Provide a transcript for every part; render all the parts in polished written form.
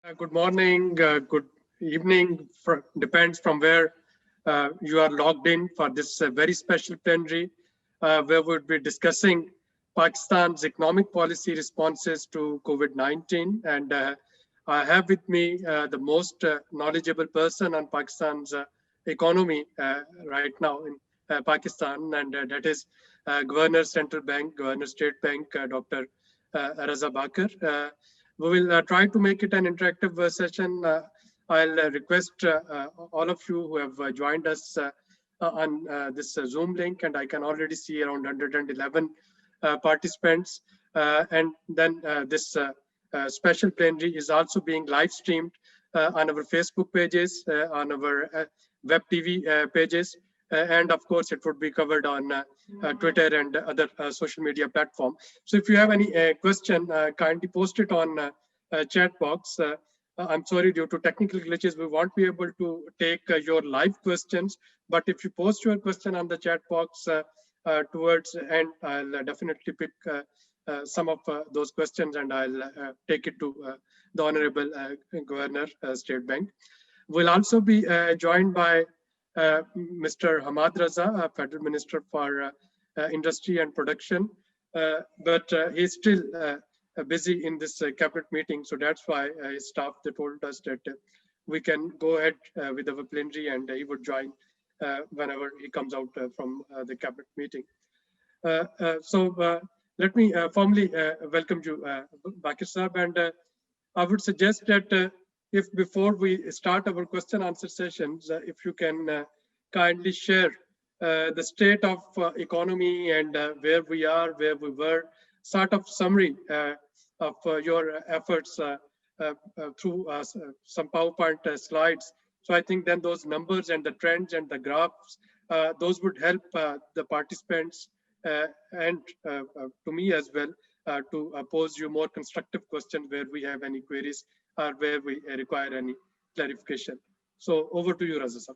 Good morning, good evening, depends from where you are logged in for this very special plenary, where we'll be discussing Pakistan's economic policy responses to COVID-19. And I have with me the most knowledgeable person on Pakistan's economy right now in Pakistan, and that is Governor Central Bank, Governor State Bank, Dr. Raza Bakar. We will try to make it an interactive session. I'll request all of you who have joined us on this Zoom link, and I can already see around 111 participants. And then this special plenary is also being live streamed on our Facebook pages, on our web TV pages, and of course it would be covered on Twitter and other social media platform. So if you have any question, kindly post it on chat box. I'm sorry, due to technical glitches, we won't be able to take your live questions, but if you post your question on the chat box towards the end, I'll definitely pick some of those questions and I'll take it to the Honorable Governor, State Bank. We'll also be joined by Mr. Hamad Raza, Federal Minister for Industry and Production, but he's still busy in this cabinet meeting, so that's why his staff they told us that we can go ahead with our plenary and he would join whenever he comes out from the cabinet meeting. So let me formally welcome you, Bakir Saab, and I would suggest that if before we start our question answer sessions, if you can kindly share the state of economy and where we are, where we were, sort of summary of your efforts through some PowerPoint slides. So I think then those numbers and the trends and the graphs, those would help the participants and to me as well to pose you more constructive questions where we have any queries or where we require any clarification. So over to you, Raza Sahab.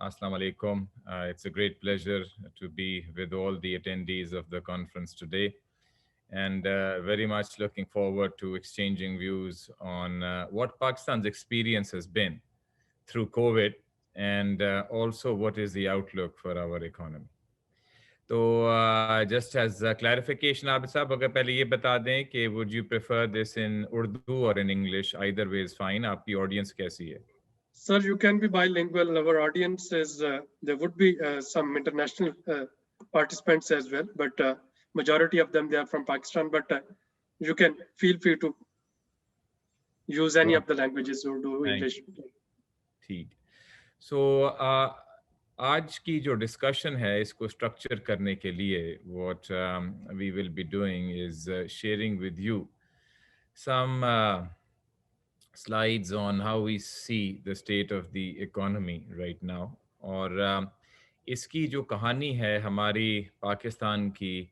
Assalamu alaikum. It's a great pleasure to be with all the attendees of the conference today, and very much looking forward to exchanging views on what Pakistan's experience has been through COVID, and also what is the outlook for our economy. تو just as clarification عابد صاحب اگر پہلے یہ بتا دیں کہ would you prefer دس ان اردو اور in English either way is fine. آپ کی آڈینس کیسی ہے؟ Sir, you can be bilingual. Our audience is, there would be some international participants as well, but majority of them, they are from Pakistan, but you can feel free to use any of the languages, Urdu, English. ٹھیک. So آج کی جو discussion ہے اس کو structure کرنے کے لیے what we will be doing is sharing with you some slides on how we see the state of the economy right now. اور اس کی جو کہانی ہے ہماری پاکستان کی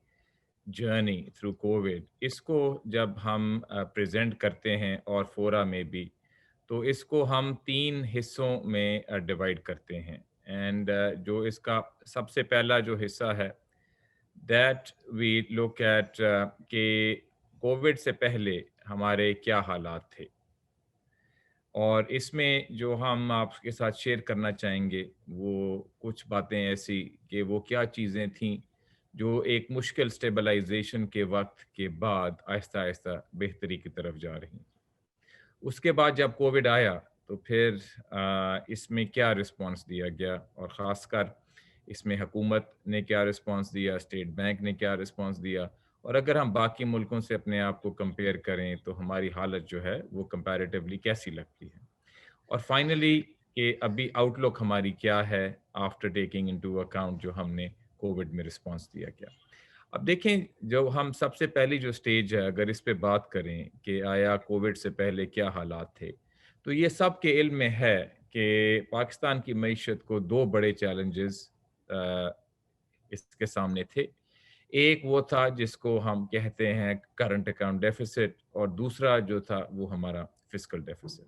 جرنی تھرو کووڈ، اس کو جب ہم پریزنٹ کرتے ہیں اور فورا میں بھی، تو اس کو ہم 3 حصوں میں ڈیوائڈ کرتے ہیں. اینڈ جو اس کا سب سے پہلا جو حصہ ہے دیٹ وی لک ایٹ کہ کووڈ سے پہلے ہمارے کیا حالات تھے، اور اس میں جو ہم آپ کے ساتھ شیئر کرنا چاہیں گے وہ کچھ باتیں ایسی کہ وہ کیا چیزیں تھیں جو ایک مشکل سٹیبلائزیشن کے وقت کے بعد آہستہ آہستہ بہتری کی طرف جا رہی ہیں. اس کے بعد جب کووڈ آیا تو پھر اس میں کیا رسپانس دیا گیا، اور خاص کر اس میں حکومت نے کیا رسپانس دیا، اسٹیٹ بینک نے کیا رسپانس دیا، اور اگر ہم باقی ملکوں سے اپنے آپ کو کمپیئر کریں تو ہماری حالت جو ہے وہ کمپیریٹیولی کیسی لگتی ہے، اور فائنلی کہ ابھی آؤٹ لک ہماری کیا ہے آفٹر ٹیکنگ انٹو اکاؤنٹ جو ہم نے کووڈ میں رسپانس دیا کیا. اب دیکھیں، جو ہم سب سے پہلی جو سٹیج ہے اگر اس پہ بات کریں کہ آیا کووڈ سے پہلے کیا حالات تھے، تو یہ سب کے علم میں ہے کہ پاکستان کی معیشت کو 2 بڑے چیلنجز اس کے سامنے تھے. ایک وہ تھا جس کو ہم کہتے ہیں کرنٹ اکاؤنٹ ڈیفیسٹ، اور دوسرا جو تھا وہ ہمارا فسکل ڈیفیسٹ.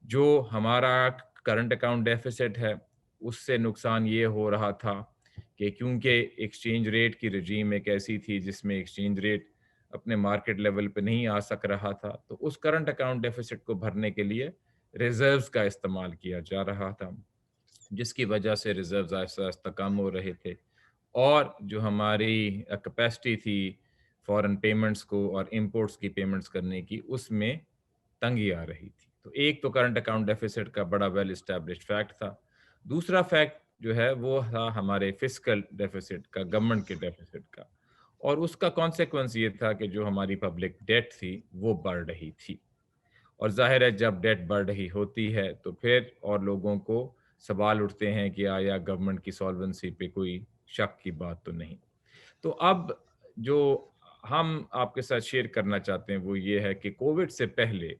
جو ہمارا کرنٹ اکاؤنٹ ڈیفیسٹ ہے اس سے نقصان یہ ہو رہا تھا کہ کیونکہ ایکسچینج ریٹ کی رجیم ایک ایسی تھی جس میں ایکسچینج ریٹ اپنے مارکیٹ لیول پہ نہیں آ سک رہا تھا، تو اس کرنٹ اکاؤنٹ ڈیفیسٹ کو بھرنے کے لیے ریزروز کا استعمال کیا جا رہا تھا، جس کی وجہ سے ریزروز آہستہ آہستہ کم ہو رہے تھے، اور جو ہماری کیپیسٹی تھی فورن پیمنٹس کو اور امپورٹس کی پیمنٹس کرنے کی، اس میں تنگی آ رہی تھی۔ تو ایک تو کرنٹ اکاؤنٹ ڈیفیسٹ کا بڑا ویل اسٹیبلشڈ فیکٹ تھا۔ دوسرا فیکٹ جو ہے وہ تھا ہمارے فسکل ڈیفیسٹ کا، گورنمنٹ کے ڈیفیسٹ کا، اور اس کا کانسیکوینس یہ تھا کہ جو ہماری پبلک ڈیٹ تھی وہ بڑھ رہی تھی، اور ظاہر ہے جب ڈیٹ بڑھ رہی ہوتی ہے تو پھر اور لوگوں کو سوال اٹھتے ہیں کہ آیا گورنمنٹ کی سالونسی پہ کوئی شک کی بات تو نہیں۔ تو اب جو ہم آپ کے ساتھ شیئر کرنا چاہتے ہیں وہ یہ ہے کہ کووڈ سے پہلے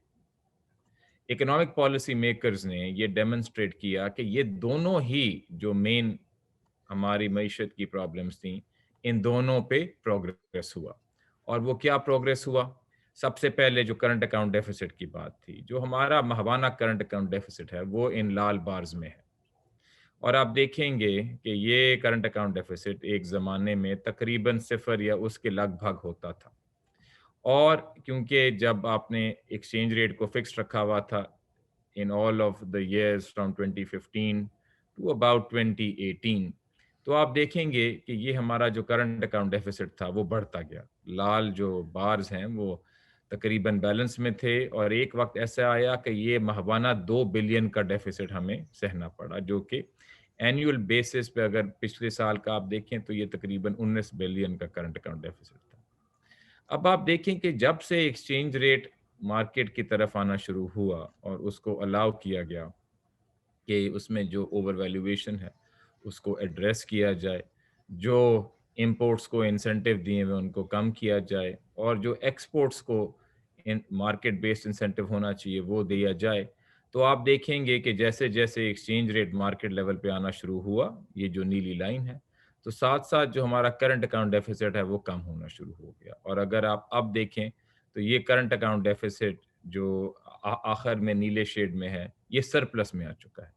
اکنامک پالیسی میکرز نے یہ ڈیمونسٹریٹ کیا کہ یہ دونوں ہی جو مین ہماری معیشت کی پرابلمز تھیں، ان دونوں پہ پروگریس ہوا۔ اور وہ کیا پروگریس ہوا؟ سب سے پہلے جو کرنٹ اکاؤنٹ ڈیفیسٹ کی بات تھی، جو ہمارا ماہوانہ کرنٹ اکاؤنٹ ڈیفیسٹ ہے وہ ان لال بارز میں ہے، اور آپ دیکھیں گے کہ یہ کرنٹ اکاؤنٹ ڈیفیسٹ ایک زمانے میں تقریباً 0 یا اس کے لگ بھگ ہوتا تھا، اور کیونکہ جب آپ نے ایکسچینج ریٹ کو فکس رکھا ہوا تھا in all of the years from 2015 to about 2018، تو آپ دیکھیں گے کہ یہ ہمارا جو کرنٹ اکاؤنٹ ڈیفیسٹ تھا وہ بڑھتا گیا۔ لال جو بارز ہیں وہ تقریباً بیلنس میں تھے، اور ایک وقت ایسا آیا کہ یہ ماہوانہ 2 بلین کا ڈیفیسٹ ہمیں سہنا پڑا، جو کہ اینیول بیسس پہ اگر پچھلے سال کا آپ دیکھیں تو یہ تقریباً 19 بلین کا کرنٹ اکاؤنٹ ڈیفیسٹ تھا۔ اب آپ دیکھیں کہ جب سے ایکسچینج ریٹ مارکیٹ کی طرف آنا شروع ہوا اور اس کو الاؤ کیا گیا کہ اس میں جو اوور ویلیویشن ہے اس کو ایڈریس کیا جائے، جو امپورٹس کو انسینٹیو دیے ہوئے ان کو کم کیا جائے، اور جو ایکسپورٹس کو مارکیٹ بیسڈ انسینٹیو ہونا چاہیے وہ دیا جائے، تو آپ دیکھیں گے کہ جیسے جیسے ایکسچینج ریٹ مارکیٹ لیول پہ آنا شروع ہوا، یہ جو نیلی لائن ہے، تو ساتھ ساتھ جو ہمارا کرنٹ اکاؤنٹ ڈیفیسٹ ہے وہ کم ہونا شروع ہو گیا۔ اور اگر آپ اب دیکھیں تو یہ کرنٹ اکاؤنٹ ڈیفیسٹ جو آخر میں نیلے شیڈ میں ہے، یہ سرپلس میں آ چکا ہے۔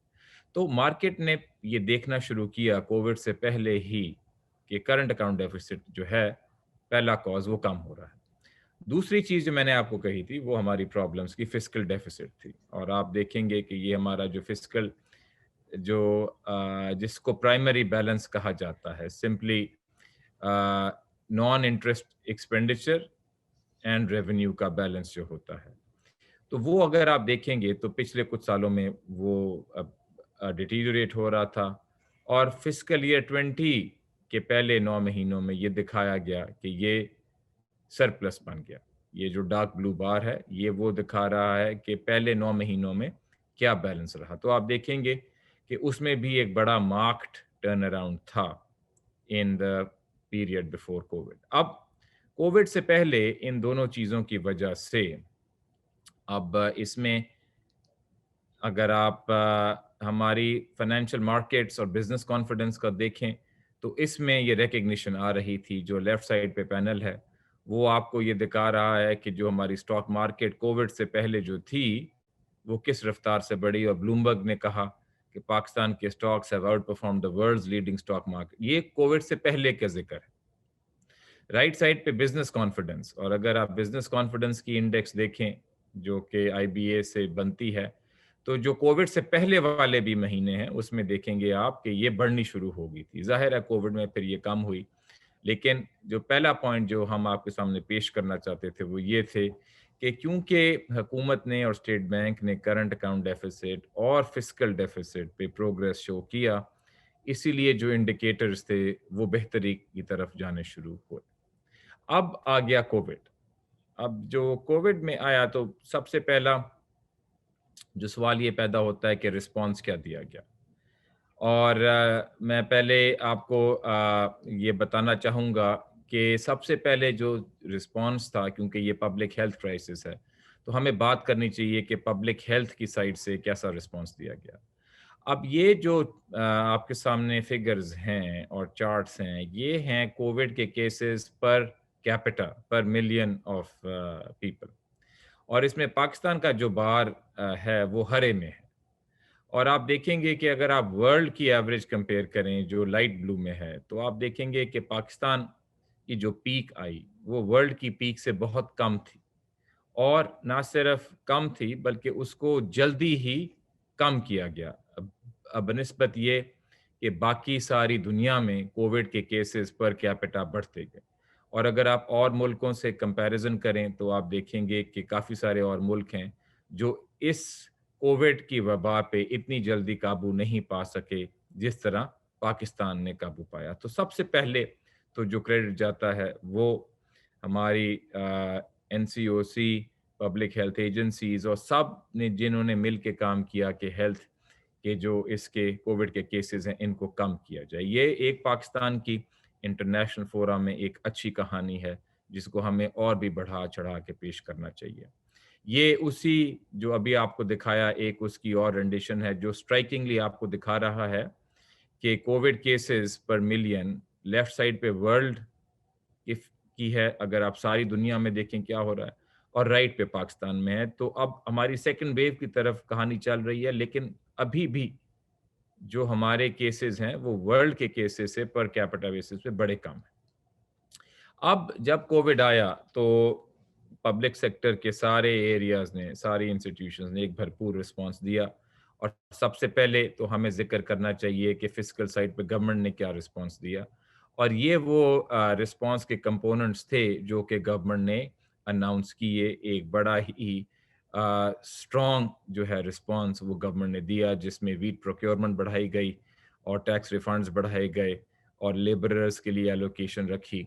تو مارکیٹ نے یہ دیکھنا شروع کیا کووڈ سے پہلے ہی کہ کرنٹ اکاؤنٹ ڈیفیسٹ جو ہے پہلا کاز وہ کم ہو رہا ہے۔ دوسری چیز جو میں نے آپ کو کہی تھی وہ ہماری پرابلمس کی فسکل ڈیفیسٹ تھی، اور آپ دیکھیں گے کہ یہ ہمارا جو فسکل جو جس کو پرائمری بیلنس کہا جاتا ہے، simply naan interest expenditure and revenue کا بیلنس جو ہوتا ہے، تو وہ اگر آپ دیکھیں گے تو پچھلے کچھ سالوں میں وہ ڈیٹیریٹ ہو رہا تھا، اور فسکل ایئر 20 کے پہلے 9 مہینوں میں یہ دکھایا گیا کہ یہ سرپلس بن گیا۔ یہ جو ڈارک بلو بار ہے یہ وہ دکھا رہا ہے کہ پہلے 9 مہینوں میں کیا بیلنس رہا، تو آپ دیکھیں گے کہ اس میں بھی ایک بڑا مارکڈ ٹرن اراؤنڈ تھا ان دا پیریڈ بفور کووڈ۔ اب کووڈ سے پہلے ان دونوں چیزوں کی وجہ سے اب اس میں اگر آپ ہماری فائنینشیل مارکیٹس اور بزنس کانفیڈنس کا دیکھیں تو اس میں یہ ریکگنیشن آ رہی تھی، جو لیفٹ سائڈ پہ پینل ہے وہ آپ کو یہ دکھا رہا ہے کہ جو ہماری اسٹاک مارکیٹ کووڈ سے پہلے جو تھی وہ کس رفتار سے بڑھی، اور بلومبرگ نے کہا کہ پاکستان کے stocks have out perform the world's leading stock market. یہ کووڈ سے پہلے کا ذکر ہے۔ رائٹ سائڈ پہ بزنس کانفیڈنس، اور اگر آپ بزنس کانفیڈنس کی انڈیکس دیکھیں جو کہ آئی بی اے سے بنتی ہے، تو جو کووڈ سے پہلے والے بھی مہینے ہیں اس میں دیکھیں گے آپ کہ یہ بڑھنی شروع ہو گئی تھی۔ ظاہر ہے کووڈ میں پھر یہ کم ہوئی، لیکن جو پہلا پوائنٹ جو ہم آپ کے سامنے پیش کرنا چاہتے تھے وہ یہ تھے کہ کیونکہ حکومت نے اور اسٹیٹ بینک نے کرنٹ اکاؤنٹ ڈیفیسٹ اور فسکل ڈیفیسٹ پہ پروگریس شو کیا، اسی لیے جو انڈیکیٹرز تھے وہ بہتری کی طرف جانے شروع ہوئے۔ اب آ گیا کووڈ۔ اب جو کووڈ میں آیا تو سب سے پہلا جو سوال یہ پیدا ہوتا ہے کہ رسپانس کیا دیا گیا، اور میں پہلے آپ کو یہ بتانا چاہوں گا کہ سب سے پہلے جو رسپانس تھا، کیونکہ یہ پبلک ہیلتھ کرائسس ہے تو ہمیں بات کرنی چاہیے کہ پبلک ہیلتھ کی سائڈ سے کیسا رسپانس دیا گیا۔ اب یہ جو آپ کے سامنے فگرز ہیں اور چارٹس ہیں، یہ ہیں کووڈ کے cases per capita per million of people, اور اس میں پاکستان کا جو بار ہے وہ ہرے میں ہے، اور آپ دیکھیں گے کہ اگر آپ ورلڈ کی ایوریج کمپیئر کریں جو لائٹ بلو میں ہے تو آپ دیکھیں گے کہ پاکستان کی جو پیک آئی وہ ورلڈ کی پیک سے بہت کم تھی، اور نہ صرف کم تھی بلکہ اس کو جلدی ہی کم کیا گیا بنسبت یہ کہ باقی ساری دنیا میں کووڈ کے کیسز پر کیپٹا بڑھتے گئے. اور اگر آپ اور ملکوں سے کمپیریزن کریں تو آپ دیکھیں گے کہ کافی سارے اور ملک ہیں جو اس کووڈ کی وبا پہ اتنی جلدی قابو نہیں پا سکے جس طرح پاکستان نے قابو پایا. تو سب سے پہلے تو جو کریڈٹ جاتا ہے وہ ہماری این سی او سی، پبلک ہیلتھ ایجنسیز اور سب نے جنہوں نے مل کے کام کیا کہ ہیلتھ کے جو اس کے کووڈ کے کیسز ہیں ان کو کم کیا جائے. یہ ایک پاکستان کی انٹرنیشنل فورم میں ایک اچھی کہانی ہے جس کو ہمیں اور بھی بڑھا چڑھا کے پیش کرنا چاہیے. یہ اسی جو ابھی آپ کو دکھایا ایک اس کی اور رینڈیشن ہے جو سٹرائکنگلی آپ کو دکھا رہا ہے کہ کووڈ کیسز پر ملین لیفٹ سائڈ پہ ورلڈ کی ہے، اگر آپ ساری دنیا میں دیکھیں کیا ہو رہا ہے، اور رائٹ پہ پاکستان میں ہے. تو اب ہماری سیکنڈ ویو کی طرف کہانی چل رہی ہے، لیکن ابھی بھی جو ہمارے کیسز ہیں وہ ورلڈ کے کیسز سے پر کیپٹا بیسس پہ بڑے کم ہیں. اب جب کووڈ آیا تو پبلک سیکٹر کے سارے ایریاز نے، ساری انسٹیٹیوشنز نے ایک بھرپور رسپانس دیا، اور سب سے پہلے تو ہمیں ذکر کرنا چاہیے کہ فسکل سائڈ پہ گورنمنٹ نے کیا رسپانس دیا. اور یہ وہ رسپانس کے کمپوننٹس تھے جو کہ گورنمنٹ نے اناؤنس کیے. ایک بڑا ہی اسٹرانگ جو ہے رسپانس وہ گورنمنٹ نے دیا، جس میں ویٹ پروکیورمنٹ بڑھائی گئی اور ٹیکس ریفنڈز بڑھائے گئے اور لیبررز کے لیے ایلوکیشن رکھی.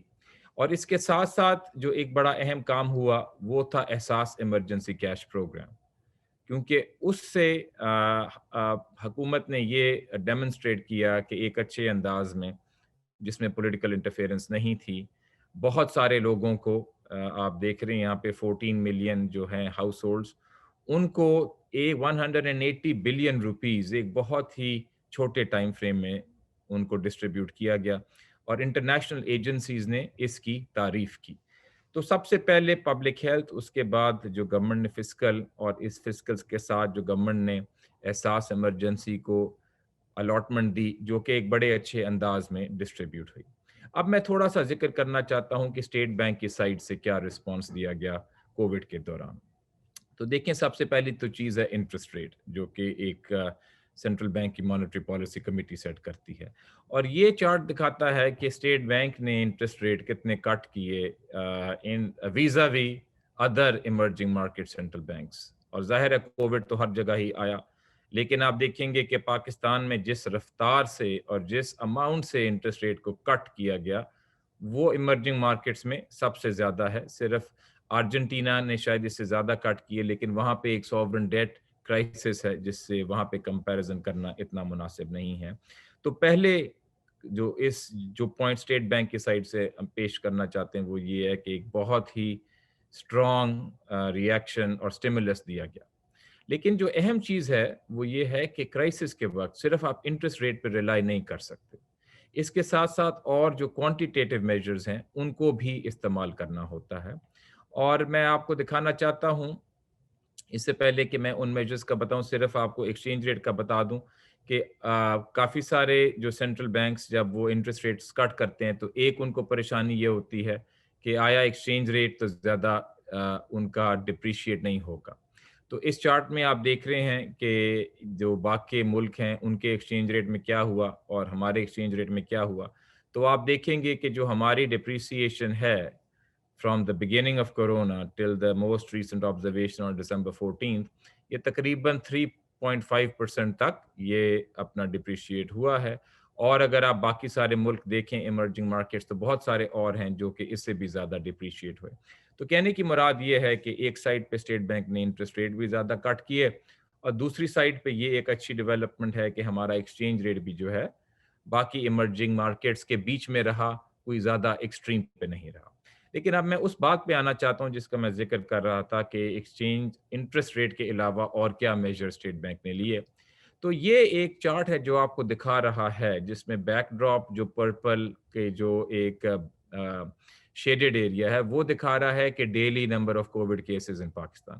اور اس کے ساتھ ساتھ جو ایک بڑا اہم کام ہوا وہ تھا احساس ایمرجنسی کیش پروگرام، کیونکہ اس سے حکومت نے یہ ڈیمونسٹریٹ کیا کہ ایک اچھے انداز میں جس میں پولیٹیکل انٹرفیرنس نہیں تھی، بہت سارے لوگوں کو آپ دیکھ رہے ہیں یہاں پہ 14 ملین جو ہیں ہاؤس ہولڈز، ان کو 180 بلین روپیز ایک بہت ہی چھوٹے ٹائم فریم میں ان کو ڈسٹریبیوٹ کیا گیا، اور انٹرنیشنل ایجنسیز نے اس کی تعریف کی. تو سب سے پہلے پبلک ہیلتھ، اس کے بعد جو گورنمنٹ نے فسکل، اور اس فسکل کے ساتھ جو گورنمنٹ نے احساس ایمرجنسی کو الاٹمنٹ دی جو کہ ایک بڑے اچھے انداز میں ڈسٹریبیوٹ ہوئی. اب میں تھوڑا سا ذکر کرنا چاہتا ہوں کہ اسٹیٹ بینک کی سائڈ سے کیا رسپانس دیا گیا کووڈ کے دوران. تو دیکھیں سب سے پہلی تو چیز ہے انٹرسٹ ریٹ، جو کہ ایک سینٹرل بینک کی مانیٹری پالیسی کمیٹی سیٹ کرتی ہے. اور یہ چارٹ دکھاتا ہے کہ اسٹیٹ بینک نے انٹرسٹ ریٹ کتنے کٹ کیے in vis-a-vis other emerging market central banks. اور ظاہر ہے کووڈ تو ہر جگہ ہی آیا، لیکن آپ دیکھیں گے کہ پاکستان میں جس رفتار سے اور جس اماؤنٹ سے انٹرسٹ ریٹ کو کٹ کیا گیا وہ ایمرجنگ مارکیٹس میں سب سے زیادہ ہے. صرف ارجنٹینا نے شاید اس سے زیادہ کٹ کیے، لیکن وہاں پہ ایک سوورن ڈیٹ کرائسس ہے جس سے وہاں پہ کمپیریزن کرنا اتنا مناسب نہیں ہے. تو پہلے جو پوائنٹ اسٹیٹ بینک کی سائڈ سے ہم پیش کرنا چاہتے ہیں وہ یہ ہے کہ ایک بہت ہی اسٹرانگ ریئیکشن اور سٹیمولس دیا گیا. لیکن جو اہم چیز ہے وہ یہ ہے کہ کرائسس کے وقت صرف آپ انٹرسٹ ریٹ پہ ریلائی نہیں کر سکتے، اس کے ساتھ ساتھ اور جو کوانٹیٹیو میجرز ہیں ان کو بھی استعمال کرنا ہوتا ہے. اور میں آپ کو دکھانا چاہتا ہوں اس سے پہلے کہ میں ان میجرز کا بتاؤں، صرف آپ کو ایکسچینج ریٹ کا بتا دوں کہ کافی سارے جو سینٹرل بینکس جب وہ انٹرسٹ ریٹس کٹ کرتے ہیں تو ایک ان کو پریشانی یہ ہوتی ہے کہ آیا ایکسچینج ریٹ تو زیادہ ان کا ڈپریشیٹ نہیں ہوگا. تو اس چارٹ میں آپ دیکھ رہے ہیں کہ جو باقی ملک ہیں ان کے ایکسچینج ریٹ میں کیا ہوا اور ہمارے ایکسچینج ریٹ میں کیا ہوا. تو آپ دیکھیں گے کہ جو ہماری ڈپریسیشن ہے from the beginning of corona till the most recent observation on December 14th, یہ تقریباً 3.5% تک یہ اپنا ڈپریشیٹ ہوا ہے. اور اگر آپ باقی سارے ملک دیکھیں ایمرجنگ مارکیٹس تو بہت سارے اور ہیں جو کہ اس سے بھی زیادہ ڈپریشیٹ ہوئے. تو کہنے کی مراد یہ ہے کہ ایک سائڈ پہ اسٹیٹ بینک نے انٹرسٹ ریٹ بھی زیادہ کٹ کیے، اور دوسری سائڈ پہ یہ ایک اچھی ڈیولپمنٹ ہے کہ ہمارا ایکسچینج ریٹ بھی جو ہے باقی ایمرجنگ مارکیٹس کے بیچ میں رہا، کوئی زیادہ ایکسٹریم پہ نہیں رہا. لیکن اب میں اس بات پہ آنا چاہتا ہوں جس کا میں ذکر کر رہا تھا کہ ایکسچینج انٹرسٹ ریٹ کے علاوہ اور کیا میجر اسٹیٹ بینک نے لیے. تو یہ ایک چارٹ ہے جو آپ کو دکھا رہا ہے جس میں بیک ڈراپ جو پرپل کے جو ایک شیڈڈ ایریا ہے وہ دکھا رہا ہے کہ daily number of COVID cases in Pakistan,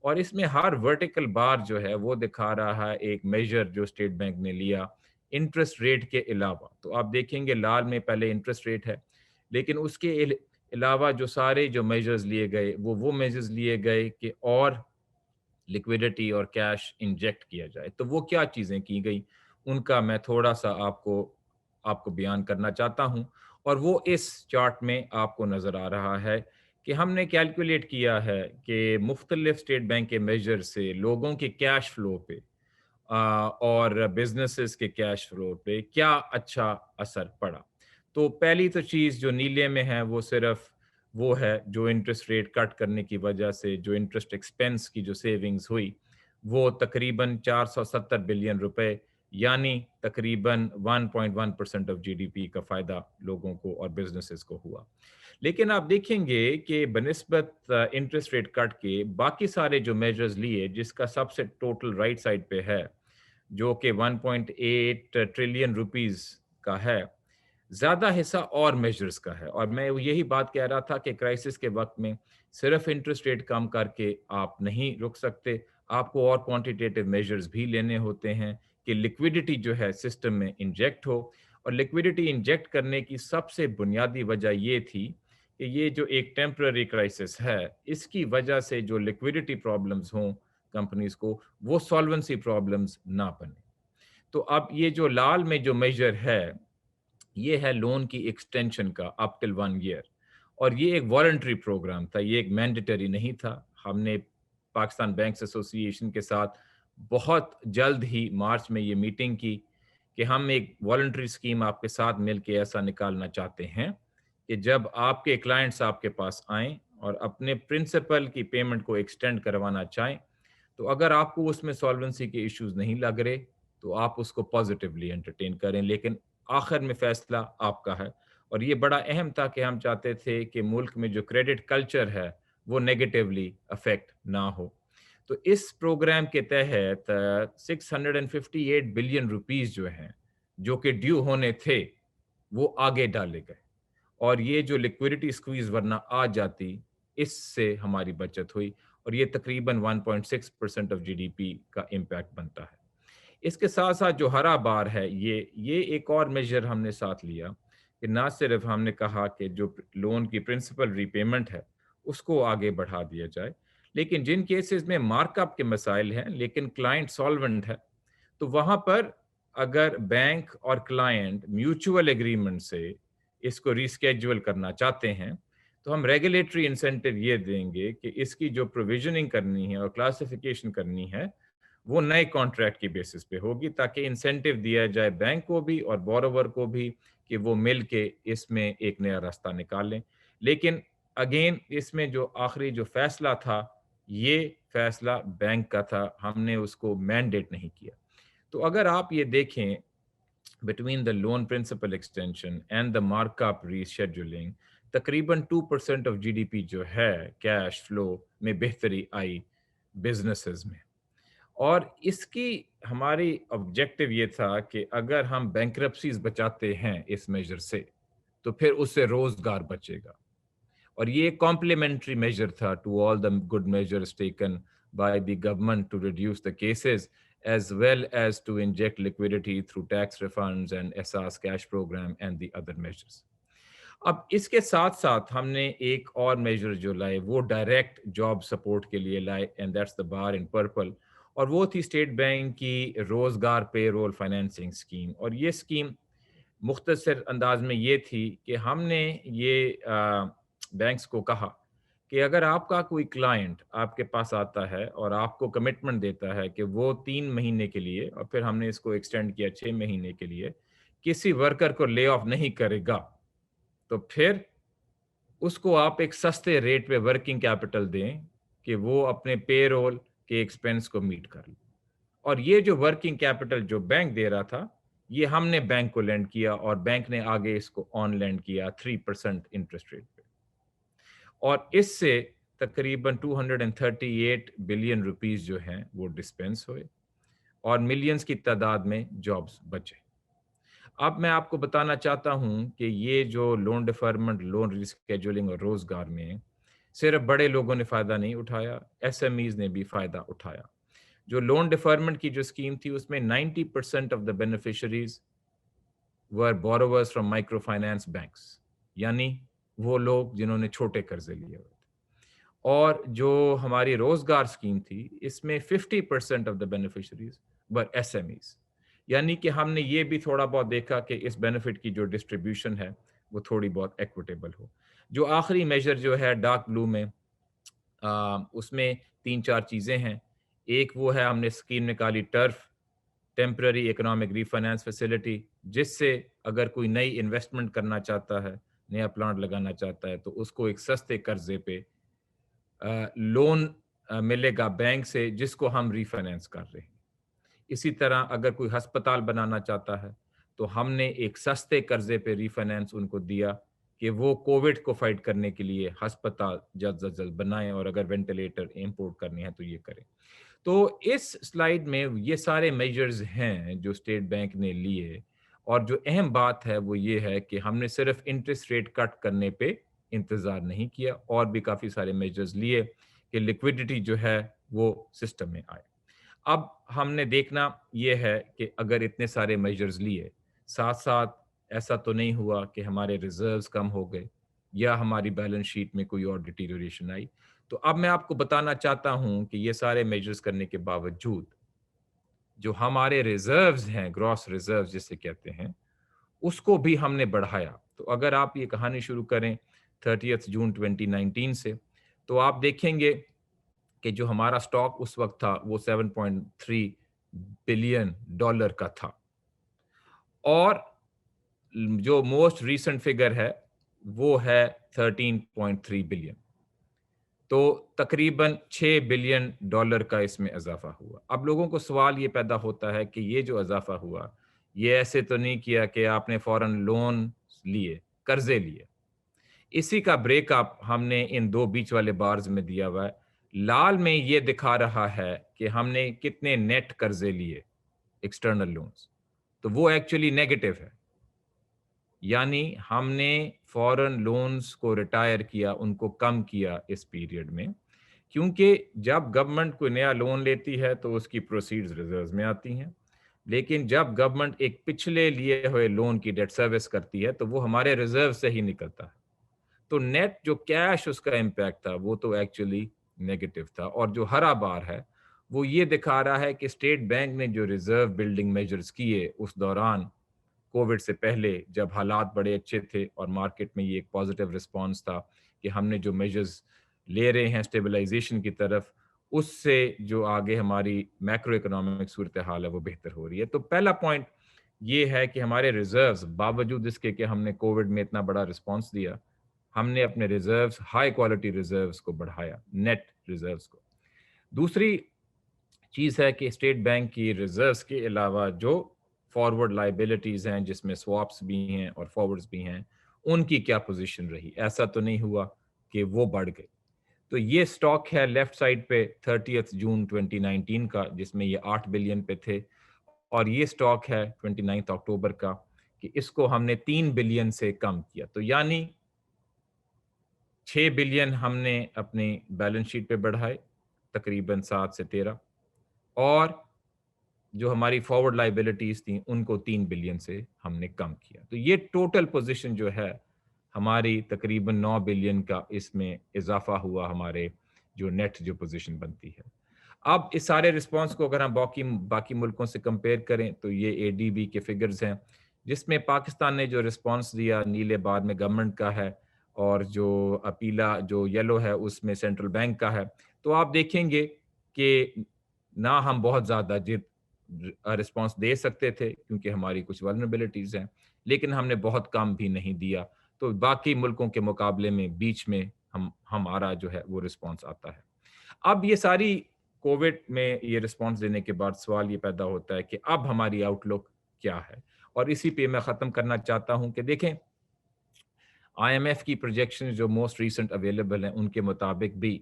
اور اس میں ہر ورٹیکل بار جو ہے وہ دکھا رہا ہے ایک میجر جو اسٹیٹ بینک نے لیا انٹرسٹ ریٹ کے علاوہ. تو آپ دیکھیں گے لال میں پہلے انٹرسٹ ریٹ ہے، لیکن اس کے علاوہ جو سارے جو میجرز لیے گئے وہ میجرز لیے گئے کہ اور لیکویڈیٹی اور کیش انجیکٹ کیا جائے. تو وہ کیا چیزیں کی گئی ان کا میں تھوڑا سا آپ کو بیان کرنا چاہتا ہوں، اور وہ اس چارٹ میں آپ کو نظر آ رہا ہے کہ ہم نے کیلکولیٹ کیا ہے کہ مختلف اسٹیٹ بینک کے میجر سے لوگوں کے کیش فلو پہ اور بزنسز کے کیش فلو پہ کیا اچھا اثر پڑا. تو پہلی تو چیز جو نیلے میں ہے وہ صرف وہ ہے جو انٹرسٹ ریٹ کٹ کرنے کی وجہ سے جو انٹرسٹ ایکسپینس کی جو سیونگز ہوئی وہ تقریباً 470 بلین روپے، یعنی تقریباً 1.1% آف جی ڈی پی کا فائدہ لوگوں کو اور بزنسز کو ہوا. لیکن آپ دیکھیں گے کہ بنسبت انٹرسٹ ریٹ کٹ کے باقی سارے جو میجرز لیے جس کا سب سے ٹوٹل رائٹ سائڈ پہ ہے جو کہ 1.8 ٹریلین روپیز کا ہے، زیادہ حصہ اور میجرز کا ہے. اور میں یہی بات کہہ رہا تھا کہ کرائسس کے وقت میں صرف انٹرسٹ ریٹ کم کر کے آپ نہیں رک سکتے، آپ کو اور کوانٹیٹیو میجرز بھی لینے ہوتے ہیں کہ لیکویڈیٹی جو ہے سسٹم میں انجیکٹ ہو. اور لیکویڈیٹی انجیکٹ کرنے کی سب سے بنیادی وجہ یہ تھی کہ یہ جو ایک ٹیمپرری کرائسس ہے اس کی وجہ سے جو لیکویڈیٹی پرابلمز ہوں کمپنیز کو وہ سالونسی پرابلمز نہ بنے. تو اب یہ جو لال میں جو میجر ہے یہ ہے لون کی ایکسٹینشن کا اپ ٹل 1 ایئر، اور یہ ایک والنٹری پروگرام تھا، یہ ایک مینڈیٹری نہیں تھا. ہم نے پاکستان بینکس ایسوسی ایشن کے ساتھ بہت جلد ہی مارچ میں یہ میٹنگ کی کہ ہم ایک والنٹری اسکیم آپ کے ساتھ مل کے ایسا نکالنا چاہتے ہیں کہ جب آپ کے کلائنٹس آپ کے پاس آئیں اور اپنے پرنسپل کی پیمنٹ کو ایکسٹینڈ کروانا چاہیں تو اگر آپ کو اس میں سالونسی کے ایشوز نہیں لگ رہے تو آپ اس کو پازیٹیولی انٹرٹین کریں، لیکن آخر میں فیصلہ آپ کا ہے. اور یہ بڑا اہم تھا کہ ہم چاہتے تھے کہ ملک میں جو کریڈٹ کلچر ہے وہ نیگیٹیولی افیکٹ نہ ہو. تو اس پروگرام کے تحت 658 بلین روپیز جو ہیں جو کہ ڈیو ہونے تھے وہ آگے ڈالے گئے، اور یہ جو لیکویڈیٹی سکویز ورنہ آ جاتی اس سے ہماری بچت ہوئی، اور یہ تقریباً 1.6% آف جی ڈی پی کا امپیکٹ بنتا ہے. اس کے ساتھ ساتھ جو ہرا بار ہے یہ ایک اور میجر ہم نے ساتھ لیا کہ نہ صرف ہم نے کہا کہ جو لون کی پرنسپل ری پیمنٹ ہے اس کو آگے بڑھا دیا جائے، لیکن جن کیسز میں مارک اپ کے مسائل ہیں لیکن کلائنٹ سالونٹ ہے تو وہاں پر اگر بینک اور کلائنٹ میوچول ایگریمنٹ سے اس کو ریسکیجول کرنا چاہتے ہیں تو ہم ریگولیٹری انسینٹیو یہ دیں گے کہ اس کی جو پروویژننگ کرنی ہے اور کلاسیفیکیشن کرنی ہے وہ نئے کانٹریکٹ کی بیسس پہ ہوگی تاکہ انسینٹیو دیا جائے بینک کو بھی اور بورور کو بھی کہ وہ مل کے اس میں ایک نیا راستہ نکالیں. لیکن اگین اس میں جو آخری جو فیصلہ تھا یہ فیصلہ بینک کا تھا، ہم نے اس کو مینڈیٹ نہیں کیا. تو اگر آپ یہ دیکھیں between the loan principal extension and the mark up rescheduling تقریباً 2% آف جی ڈی پی جو ہے کیش فلو میں بہتری آئی بزنسز میں. اور اس کی ہماری آبجیکٹو یہ تھا کہ اگر ہم بینکرپسیز بچاتے ہیں اس میجر سے تو پھر اس سے روزگار بچے گا. اور یہ کمپلیمنٹری میجر تھا to all the good measures taken by the government to reduce the cases as well as to inject liquidity through tax refunds and SARS cash program and the other measures. اب اس کے ساتھ ساتھ ہم نے ایک اور major جو لائے وہ ڈائریکٹ جاب سپورٹ کے لیے لائے and that's the bar in purple، اور وہ تھی اسٹیٹ بینک کی روزگار پے رول فائنینسنگ اسکیم. اور یہ اسکیم مختصر انداز میں یہ تھی کہ ہم نے یہ بینکس کو کہا کہ اگر آپ کا کوئی کلائنٹ آپ کے پاس آتا ہے اور آپ کو کمٹمنٹ دیتا ہے کہ وہ 3 مہینے کے لیے اور پھر ہم نے اس کو ایکسٹینڈ کیا 6 مہینے کے لیے کسی ورکر کو لے آف نہیں کرے گا تو پھر اس کو آپ ایک سستے ریٹ پہ ورکنگ کیپٹل دیں کہ وہ اپنے پے رول کے ایکسپینس کو میٹ کر لیں. اور یہ جو ورکنگ کیپٹل جو بینک دے رہا تھا یہ ہم نے بینک کو لینڈ کیا اور بینک نے آگے اس کو آن لینڈ کیا 3% انٹرسٹ ریٹ پہ. اور اس سے تقریباً 238 بلین روپیز جو ہیں وہ ڈسپینس ہوئے اور ملینز کی تعداد میں جابز بچے. اب میں آپ کو بتانا چاہتا ہوں کہ یہ جو لون ڈیفرمنٹ، لون ریسکیجولنگ اور روزگار میں صرف بڑے لوگوں نے فائدہ نہیں اٹھایا، ایس ایم ایز نے بھی فائدہ اٹھایا. جو لون ڈیفرمنٹ کی جو اسکیم تھی اس میں 90% of the beneficiaries were borrowers from micro finance banks, یعنی وہ لوگ جنہوں نے چھوٹے قرضے لیے ہوئے تھے. اور جو ہماری روزگار اسکیم تھی اس میں 50% of the beneficiaries were S M Es. یعنی کہ ہم نے یہ بھی تھوڑا بہت دیکھا کہ اس بینیفٹ کی جو ڈسٹریبیوشن ہے وہ تھوڑی بہت ایکویٹیبل ہو. جو آخری میجر جو ہے ڈارک بلو میں اس میں 3-4 چیزیں ہیں. ایک وہ ہے ہم نے اسکیم نکالی ٹرف ٹیمپرری اکنامک ریفائنانس فیسلٹی, جس سے اگر کوئی نئی انویسٹمنٹ کرنا چاہتا ہے, نیا پلانٹ لگانا چاہتا ہے, تو اس کو ایک سستے قرضے پہ لون ملے گا بینک سے, جس کو ہم ریفائنانس کر رہے ہیں. اسی طرح اگر کوئی ہسپتال بنانا چاہتا ہے تو ہم نے ایک سستے قرضے پہ ریفائنانس ان کو دیا کہ وہ کووڈ کو فائٹ کرنے کے لیے ہسپتال جلد از جلد بنائیں, اور اگر وینٹیلیٹر امپورٹ کرنی ہے تو یہ کریں. تو اس سلائیڈ میں یہ سارے میجرز ہیں جو اسٹیٹ بینک نے لیے, اور جو اہم بات ہے وہ یہ ہے کہ ہم نے صرف انٹرسٹ ریٹ کٹ کرنے پہ انتظار نہیں کیا, اور بھی کافی سارے میجرز لیے کہ لیکویڈیٹی جو ہے وہ سسٹم میں آئے. اب ہم نے دیکھنا یہ ہے کہ اگر اتنے سارے میجرز لیے, ساتھ ساتھ ایسا تو نہیں ہوا کہ ہمارے ریزروز کم ہو گئے یا ہماری بیلنس شیٹ میں کوئی اور ڈیٹیریوریشن آئی. تو اب میں آپ کو بتانا چاہتا ہوں کہ یہ سارے میجرز کرنے کے باوجود جو ہمارے ریزروز ہیں, گراس ریزروز جسے کہتے ہیں, اس کو بھی ہم نے بڑھایا. تو اگر آپ یہ کہانی شروع کریں 30 جون 2019 سے, تو آپ دیکھیں گے کہ جو ہمارا سٹاک اس وقت تھا وہ $7.3 بلین کا تھا, اور جو موسٹ ریسنٹ فگر ہے وہ ہے 13.3 بلین. تو تقریباً $6 بلین کا اس میں اضافہ ہوا. اب لوگوں کو سوال یہ پیدا ہوتا ہے کہ یہ جو اضافہ ہوا, یہ ایسے تو نہیں کیا کہ آپ نے فوراً لون لیے, قرضے لیے. اسی کا بریک اپ ہم نے ان دو بیچ والے بارز میں دیا ہوا ہے. لال میں یہ دکھا رہا ہے کہ ہم نے کتنے نیٹ قرضے لیے ایکسٹرنل لونز, تو وہ ایکچولی نیگیٹو ہے. یعنی ہم نے فورن لونز کو ریٹائر کیا, ان کو کم کیا اس پیریڈ میں, کیونکہ جب گورنمنٹ کوئی نیا لون لیتی ہے تو اس کی پروسیڈز ریزروز میں آتی ہیں, لیکن جب گورنمنٹ ایک پچھلے لیے ہوئے لون کی ڈیٹ سروس کرتی ہے تو وہ ہمارے ریزرو سے ہی نکلتا ہے. تو نیٹ جو کیش اس کا امپیکٹ تھا وہ تو ایکچولی نیگیٹو تھا. اور جو ہرا بار ہے وہ یہ دکھا رہا ہے کہ اسٹیٹ بینک نے جو ریزرو بلڈنگ میجرز کیے اس دوران کووڈ سے پہلے, جب حالات بڑے اچھے تھے اور مارکیٹ میں یہ ایک پازیٹیو رسپانس تھا کہ ہم نے جو میجرز لے رہے ہیں اسٹیبلائزیشن کی طرف, اس سے جو آگے ہماری میکرو اکنامک صورتحال ہے وہ بہتر ہو رہی ہے. تو پہلا پوائنٹ یہ ہے کہ ہمارے ریزروز, باوجود اس کے کہ ہم نے کووڈ میں اتنا بڑا رسپانس دیا, ہم نے اپنے ریزروز, ہائی کوالٹی ریزروز کو بڑھایا, نیٹ ریزروز کو. دوسری چیز ہے کہ اسٹیٹ بینک کی ریزروز کے علاوہ جو فارورڈ لائبلٹیز ہیں, جس میں سواپس بھی ہیں اور فارورڈز بھی ہیں, ان کی کیا پوزیشن رہی. ایسا تو نہیں ہوا کہ وہ بڑھ گئی. تو یہ سٹاک ہے لیفٹ سائڈ پہ 30 جون 2019 کا, جس میں یہ 8 بلین پہ تھے, اور یہ سٹاک ہے 29 اکتوبر کا کہ اس کو ہم نے 3 بلین سے کم کیا. تو یعنی 6 بلین ہم نے اپنی بیلنس شیٹ پہ بڑھائے, تقریباً 7 سے 13, اور جو ہماری فارورڈ لائبلٹیز تھیں ان کو 3 بلین سے ہم نے کم کیا. تو یہ ٹوٹل پوزیشن جو ہے ہماری تقریباً 9 بلین کا اس میں اضافہ ہوا, ہمارے جو نیٹ جو پوزیشن بنتی ہے. اب اس سارے رسپانس کو اگر ہم باقی ملکوں سے کمپیئر کریں تو یہ اے ڈی بی کے فگرز ہیں, جس میں پاکستان نے جو رسپانس دیا نیلے بار میں گورنمنٹ کا ہے, اور جو پیلا جو یلو ہے اس میں سینٹرل بینک کا ہے. تو آپ دیکھیں گے کہ نہ ہم بہت زیادہ رسپانس دے سکتے تھے کیونکہ ہماری کچھ ولنریبلٹیز ہیں, لیکن ہم نے بہت کم بھی نہیں دیا. تو باقی ملکوں کے مقابلے میں بیچ میں ہمارا جو ہے وہ رسپانس آتا ہے. اب یہ ساری کووڈ میں یہ رسپانس دینے کے بعد سوال یہ پیدا ہوتا ہے کہ اب ہماری آؤٹ لک کیا ہے, اور اسی پہ میں ختم کرنا چاہتا ہوں کہ دیکھیں آئی ایم ایف کی پروجیکشن جو موسٹ ریسنٹ اویلیبل ہیں ان کے مطابق بھی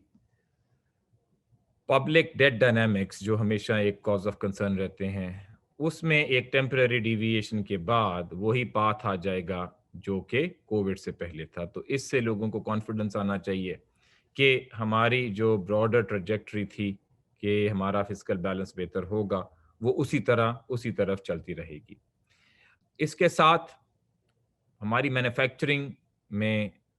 پبلک ڈیٹ ڈائنامکس جو ہمیشہ ایک کاز آف کنسرن رہتے ہیں, اس میں ایک ٹیمپرری ڈیویشن کے بعد وہی پاتھ آ جائے گا جو کہ کووڈ سے پہلے تھا. تو اس سے لوگوں کو کانفیڈنس آنا چاہیے کہ ہماری جو براڈر ٹریجیکٹری تھی کہ ہمارا فسکل بیلنس بہتر ہوگا وہ اسی طرف چلتی رہے گی. اس کے ساتھ ہماری مینوفیکچرنگ میں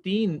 3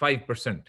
5%।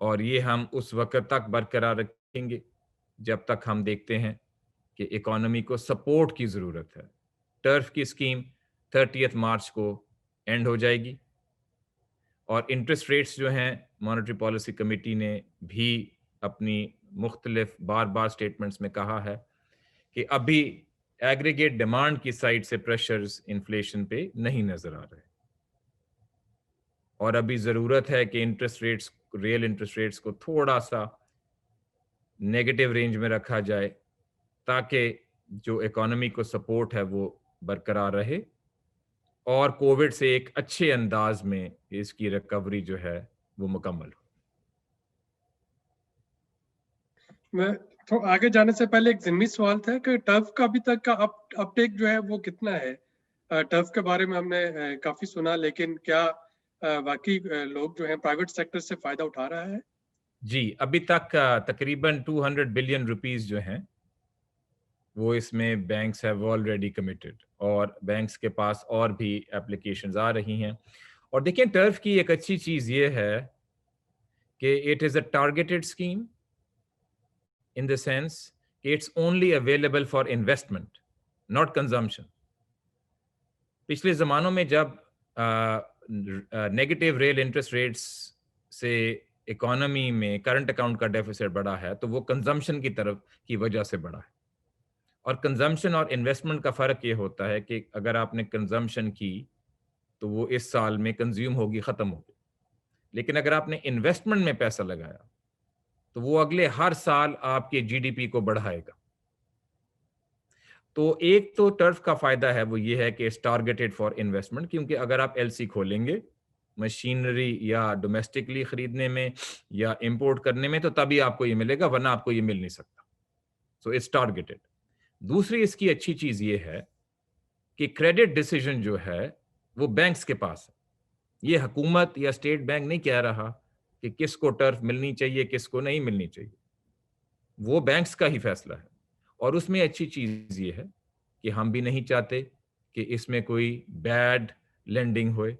اور یہ ہم اس وقت تک برقرار رکھیں گے جب تک ہم دیکھتے ہیں کہ اکانومی کو سپورٹ کی ضرورت ہے. ٹرف کی اسکیم 30 مارچ کو اینڈ ہو جائے گی اور انٹرسٹ ریٹس جو ہیں مانیٹری پالیسی کمیٹی نے بھی اپنی مختلف بار بار سٹیٹمنٹس میں کہا ہے کہ ابھی ایگریگیٹ ڈیمانڈ کی سائڈ سے پریشرز انفلیشن پہ نہیں نظر آ رہے اور ابھی ضرورت ہے کہ interest rates real interest rates کو تھوڑا سا نیگیٹو رینج میں رکھا جائے تاکہ جو اکانومی کو سپورٹ ہے وہ برقرار رہے اور کووڈ سے ایک اچھے انداز میں اس کی ریکوری جو ہے وہ مکمل ہو. میں تو آگے جانے سے پہلے ایک ضمنی سوال تھا کہ ٹرف کا ابھی تک کا اپٹیک جو ہے وہ کتنا ہے؟ ٹرف کے بارے میں ہم نے کافی سنا، لیکن کیا باقی لوگ جو ہیں پرائیویٹ سیکٹر سے فائدہ اٹھا رہا ہے؟ جی ابھی تک تقریباً 200 بلین روپیز جو ہیں وہ اس میں بینکس ہیو آلریڈی کمیٹڈ اور بینکس کے پاس اور بھی اپلیکیشنز آ رہی ہیں. اور دیکھیں ٹرف کی ایک اچھی چیز یہ ہے کہ it is a targeted scheme in the sense کہ it's only available for investment, not consumption. پچھلے زمانوں میں جب نیگیٹو ریل انٹرسٹ ریٹس سے اکانومی میں کرنٹ اکاؤنٹ کا ڈیفیسٹ بڑھا ہے تو وہ کنزمپشن کی طرف کی وجہ سے بڑھا ہے. اور کنزمپشن اور انویسٹمنٹ کا فرق یہ ہوتا ہے کہ اگر آپ نے کنزمپشن کی تو وہ اس سال میں کنزیوم ہوگی، ختم ہوگی. لیکن اگر آپ نے انویسٹمنٹ میں پیسہ لگایا تو وہ اگلے ہر سال آپ کے جی ڈی پی کو بڑھائے گا. تو ایک تو ٹرف کا فائدہ ہے وہ یہ ہے کہ اٹس ٹارگیٹڈ فار انویسٹمنٹ، کیونکہ اگر آپ ایل سی کھولیں گے مشینری یا ڈومیسٹکلی خریدنے میں یا امپورٹ کرنے میں تو تبھی آپ کو یہ ملے گا، ورنہ آپ کو یہ مل نہیں سکتا. So it's targeted. دوسری اس کی اچھی چیز یہ ہے کہ کریڈٹ ڈیسیژن جو ہے وہ بینکس کے پاس ہے. یہ حکومت یا اسٹیٹ بینک نہیں کہہ رہا کہ کس کو ٹرف ملنی چاہیے کس کو نہیں ملنی چاہیے، وہ بینکس کا ہی فیصلہ ہے. اور اس میں اچھی چیز یہ ہے کہ ہم بھی نہیں چاہتے کہ اس میں کوئی بیڈ لینڈنگ ہوئے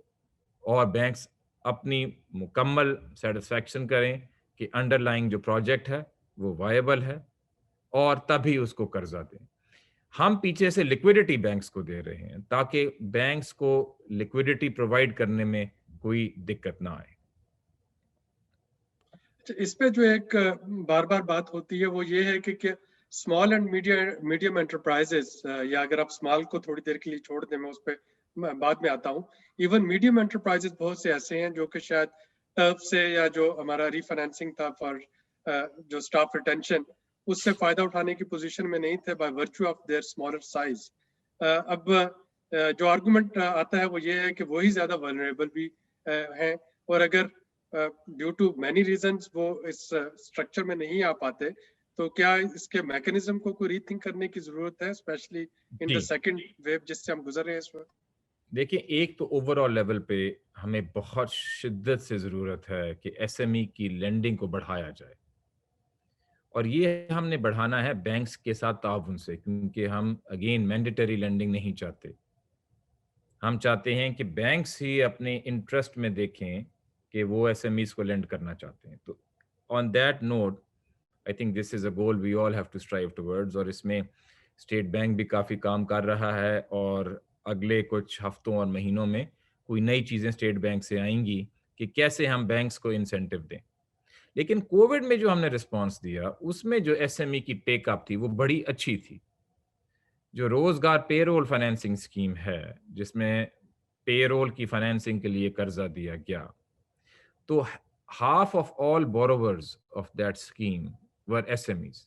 اور بینکس اپنی مکمل سیٹسفیکشن کریں کہ انڈر لائنگ جو پروجیکٹ ہے وہ وائبل ہے اور تبھی اس کو قرضہ دیں. ہم پیچھے سے لیکویڈٹی بینکس کو دے رہے ہیں تاکہ بینکس کو لیکویڈٹی پرووائڈ کرنے میں کوئی دقت نہ آئے. اس پہ جو ایک بار بار بات ہوتی ہے وہ یہ ہے کہ اسمال اینڈ میڈیم انٹرپرائزز، یا اگر آپ اسمال کو تھوڑی دیر کے لیے چھوڑ دیں، میں اس پہ بعد میں آتا ہوں. ایون میڈیم انٹرپرائزز بہت سے ایسے ہیں جو کہ شاید ٹرف سے یا جو ہمارا ری فائنینسنگ تھا فار جو اسٹاف ریٹینشن، اس سے فائدہ اٹھانے کی پوزیشن میں نہیں تھے by virtue of their smaller size. اب جو آرگومنٹ آتا ہے وہ یہ ہے کہ وہی زیادہ ولنریبل بھی ہیں، اور اگر ڈیو ٹو مینی ریزنز وہ اس اسٹرکچر میں نہیں آ پاتے تو کیا اس کے میکینزم کو کوئی ری تھنک کرنے کی ضرورت ہے، especially in the second wave جس سے ہم گزر رہے ہیں اس وقت؟ دیکھیں ایک تو اوور آل لیول پہ ہمیں بہت شدت سے ضرورت ہے کہ ایس ایم ای کی لینڈنگ کو بڑھایا جائے، اور یہ ہم نے بڑھانا ہے بینکس کے ساتھ تعاون سے، کیونکہ ہم اگین مینڈیٹری لینڈنگ نہیں چاہتے. ہم چاہتے ہیں کہ بینکس ہی اپنے انٹرسٹ میں دیکھیں کہ وہ ایس ایم ایز کو لینڈ کرنا چاہتے ہیں. تو on that note I think this is a goal we all have to strive towards, اور اس میں اسٹیٹ بینک بھی کافی کام کر رہا ہے اور اگلے کچھ ہفتوں اور مہینوں میں کوئی نئی چیزیں اسٹیٹ بینک سے آئیں گی کہ کیسے ہم بینکس کو انسینٹیو دیں. لیکن کووڈ میں جو ہم نے رسپانس دیا اس میں جو ایس ایم ای کی ٹیک اپ تھی وہ بڑی اچھی تھی. جو روزگار پے رول فائنینسنگ اسکیم ہے جس میں پے رول کی فائنینسنگ کے لیے قرضہ دیا گیا، تو half of all borrowers of that scheme were S M Es.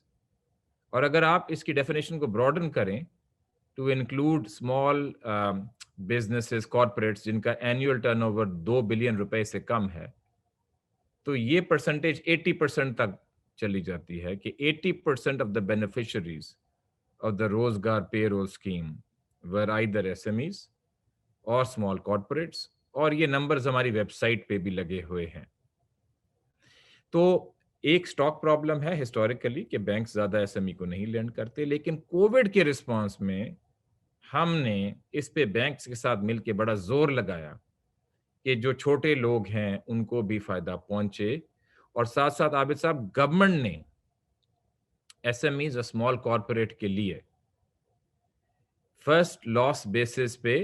اور اگر آپ اس کی ڈیفینیشن کو براڈن کریں to include small businesses corporates جن کا اینیول ٹرن اوور 2 بلین روپے سے کم ہے، تو یہ پرسنٹیج 80% تک چلی جاتی ہے کہ 80% of the beneficiaries of the Rozgar payroll scheme were either SMEs اور small corporates، اور یہ نمبرز ہماری ویب سائٹ پہ بھی لگے ہوئے ہیں. تو ایک سٹاک پرابلم ہے ہسٹوریکلی کہ بینکس زیادہ ایس ایم ای کو نہیں لینڈ کرتے، لیکن کووڈ کے رسپانس میں ہم نے اس پہ بینکس کے ساتھ مل کے بڑا زور لگایا کہ جو چھوٹے لوگ ہیں ان کو بھی فائدہ پہنچے. اور ساتھ ساتھ عابد صاحب گورنمنٹ نے SMEs اور اسمال کارپوریٹ کے لیے فرسٹ لاس بیسس پہ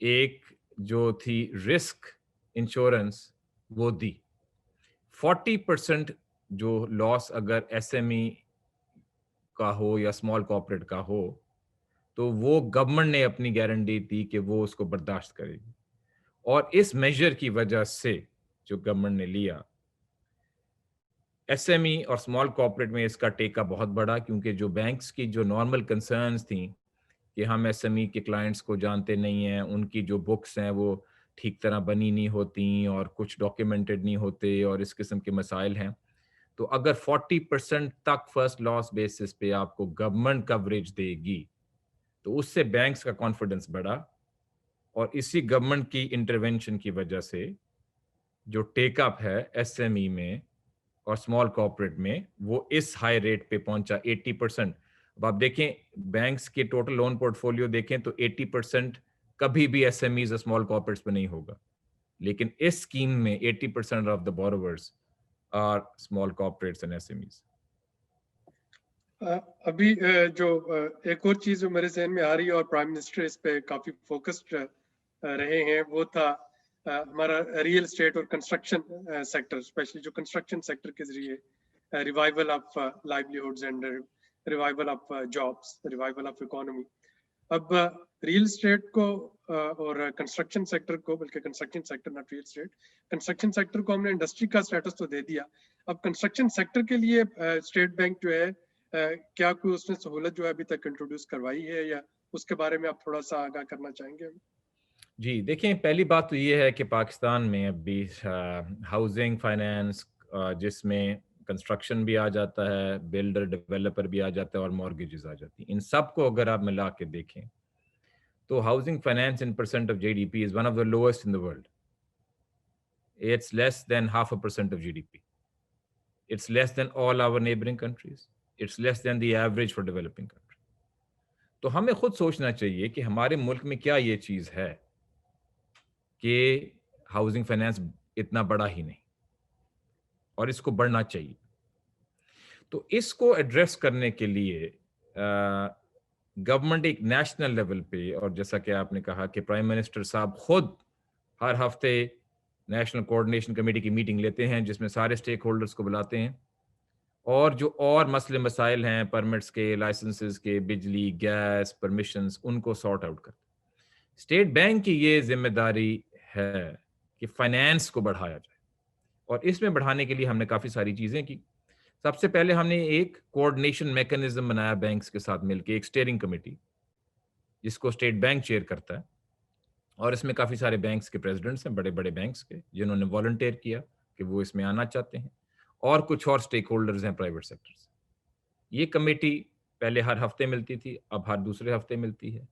ایک جو تھی رسک انشورنس وہ دی. 40% جو لاس اگر SME کا ہو یا اسمال کارپوریٹ کا ہو تو وہ گورنمنٹ نے اپنی گارنٹی دی کہ وہ اس کو برداشت کرے گی. اور اس میجر کی وجہ سے جو گورنمنٹ نے لیا SME اور اسمال کارپوریٹ میں اس کا ٹیکا بہت بڑا, کیونکہ جو بینکس کی جو نارمل کنسرنز تھیں کہ ہم SME کے کلائنٹس کو جانتے نہیں ہیں, ان کی جو بکس ہیں وہ ٹھیک طرح بنی نہیں ہوتی اور کچھ ڈاکیومنٹڈ نہیں ہوتے اور اس قسم کے مسائل ہیں. تو اگر 40% تک فرسٹ لاس بیسس پہ آپ کو گورنمنٹ کوریج دے گی تو اس سے بینکس کا کانفیڈنس بڑھا, اور اسی گورنمنٹ کی انٹرونشن کی وجہ سے جو ٹیک اپ ہے SME میں اور اسمال کارپوریٹ میں وہ اس ہائی ریٹ پہ پہنچا 80%. اب آپ دیکھیں بینکس کے ٹوٹل لون پورٹ فولیو دیکھیں تو 80% کبھی بھی SMEs اور اسمال کارپوریٹس پہ نہیں ہوگا, لیکن اس اسکیم میں 80% of the borrowers are small corporates and SMEs. ابھی جو ایک اور چیز جو میرے ذہن میں آ رہی ہے اور پرائم منسٹر اس پہ کافی فوکسڈ رہے ہیں وہ تھا ہمارا ریئل اسٹیٹ اور کنسٹرکشن سیکٹر, اسپیشلی جو کنسٹرکشن سیکٹر کے ذریعے revival of livelihoods and revival of jobs, revival of economy. اب ریئل اسٹیٹ کو اور کنسٹرکشن سیکٹر کو, بلکہ construction sector not real estate, construction sector کو ہم نے انڈسٹری کا اسٹیٹس تو دے دیا. اب کنسٹرکشن سیکٹر کے لیے اسٹیٹ بینک جو ہے کیا کوئی اس نے سہولت جو ہے ابھی تک انٹروڈیوس کروائی ہے, یا اس کے بارے میں آپ تھوڑا سا آگاہ کرنا چاہیں گے؟ جی دیکھیں, پہلی بات تو یہ ہے کہ پاکستان میں ابھی ہاؤسنگ فائنینس جس میں کنسٹرکشن بھی آ جاتا ہے, بلڈر ڈیولپر بھی آ جاتا ہے اور مارگیجز آ جاتی ہیں, ان سب کو اگر آپ ملا کے دیکھیں تو housing finance in percent of GDP is one of the lowest in the world. It's less than 0.5% of GDP. It's less than all our neighboring countries. It's less than the average for developing countries. تو ہمیں خود سوچنا چاہیے کہ ہمارے ملک میں کیا یہ چیز ہے کہ ہاؤسنگ فائنینس اتنا بڑا ہی نہیں اور اس کو بڑھنا چاہیے. تو اس کو ایڈریس کرنے کے لیے گورنمنٹ ایک نیشنل لیول پہ, اور جیسا کہ آپ نے کہا کہ پرائم منسٹر صاحب خود ہر ہفتے نیشنل کوآرڈینیشن کمیٹی کی میٹنگ لیتے ہیں جس میں سارے اسٹیک ہولڈرز کو بلاتے ہیں, اور جو اور مسئلے مسائل ہیں پرمٹس کے, لائسنسز کے, بجلی, گیس, پرمیشنز, ان کو سارٹ آؤٹ کرتے. اسٹیٹ بینک کی یہ ذمہ داری ہے کہ فائنینس کو بڑھایا جائے, اور اس میں بڑھانے کے لیے ہم نے کافی ساری چیزیں کی. سب سے پہلے ہم نے ایک کوآرڈینیشن میکنزم بنایا بینکس کے ساتھ مل کے, ایک اسٹیئرنگ کمیٹی جس کو اسٹیٹ بینک چیئر کرتا ہے, اور اس میں کافی سارے بینکس کے پریزیڈنٹس ہیں, بڑے بڑے بینکس کے, جنہوں نے والنٹیئر کیا کہ وہ اس میں آنا چاہتے ہیں, اور کچھ اور اسٹیک ہولڈرز ہیں پرائیویٹ سیکٹر سے. یہ کمیٹی پہلے ہر ہفتے ملتی تھی, اب ہر دوسرے ہفتے ملتی ہے,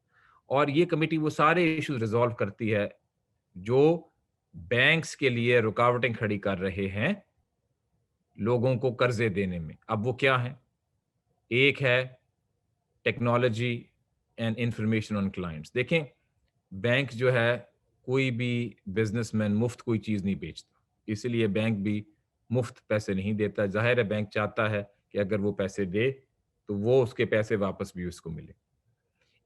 اور یہ کمیٹی وہ سارے ایشوز ریزالو کرتی ہے جو بینکس کے لیے رکاوٹیں کھڑی کر رہے ہیں لوگوں کو قرضے دینے میں. اب وہ کیا ہیں؟ ایک ہے technology and information on clients. دیکھیں بینک جو ہے کوئی بھی بزنس مین مفت کوئی چیز نہیں بیچتا, اسی لیے بینک بھی مفت پیسے نہیں دیتا. ظاہر ہے بینک چاہتا ہے کہ اگر وہ پیسے دے تو وہ اس کے پیسے واپس بھی اس کو ملے.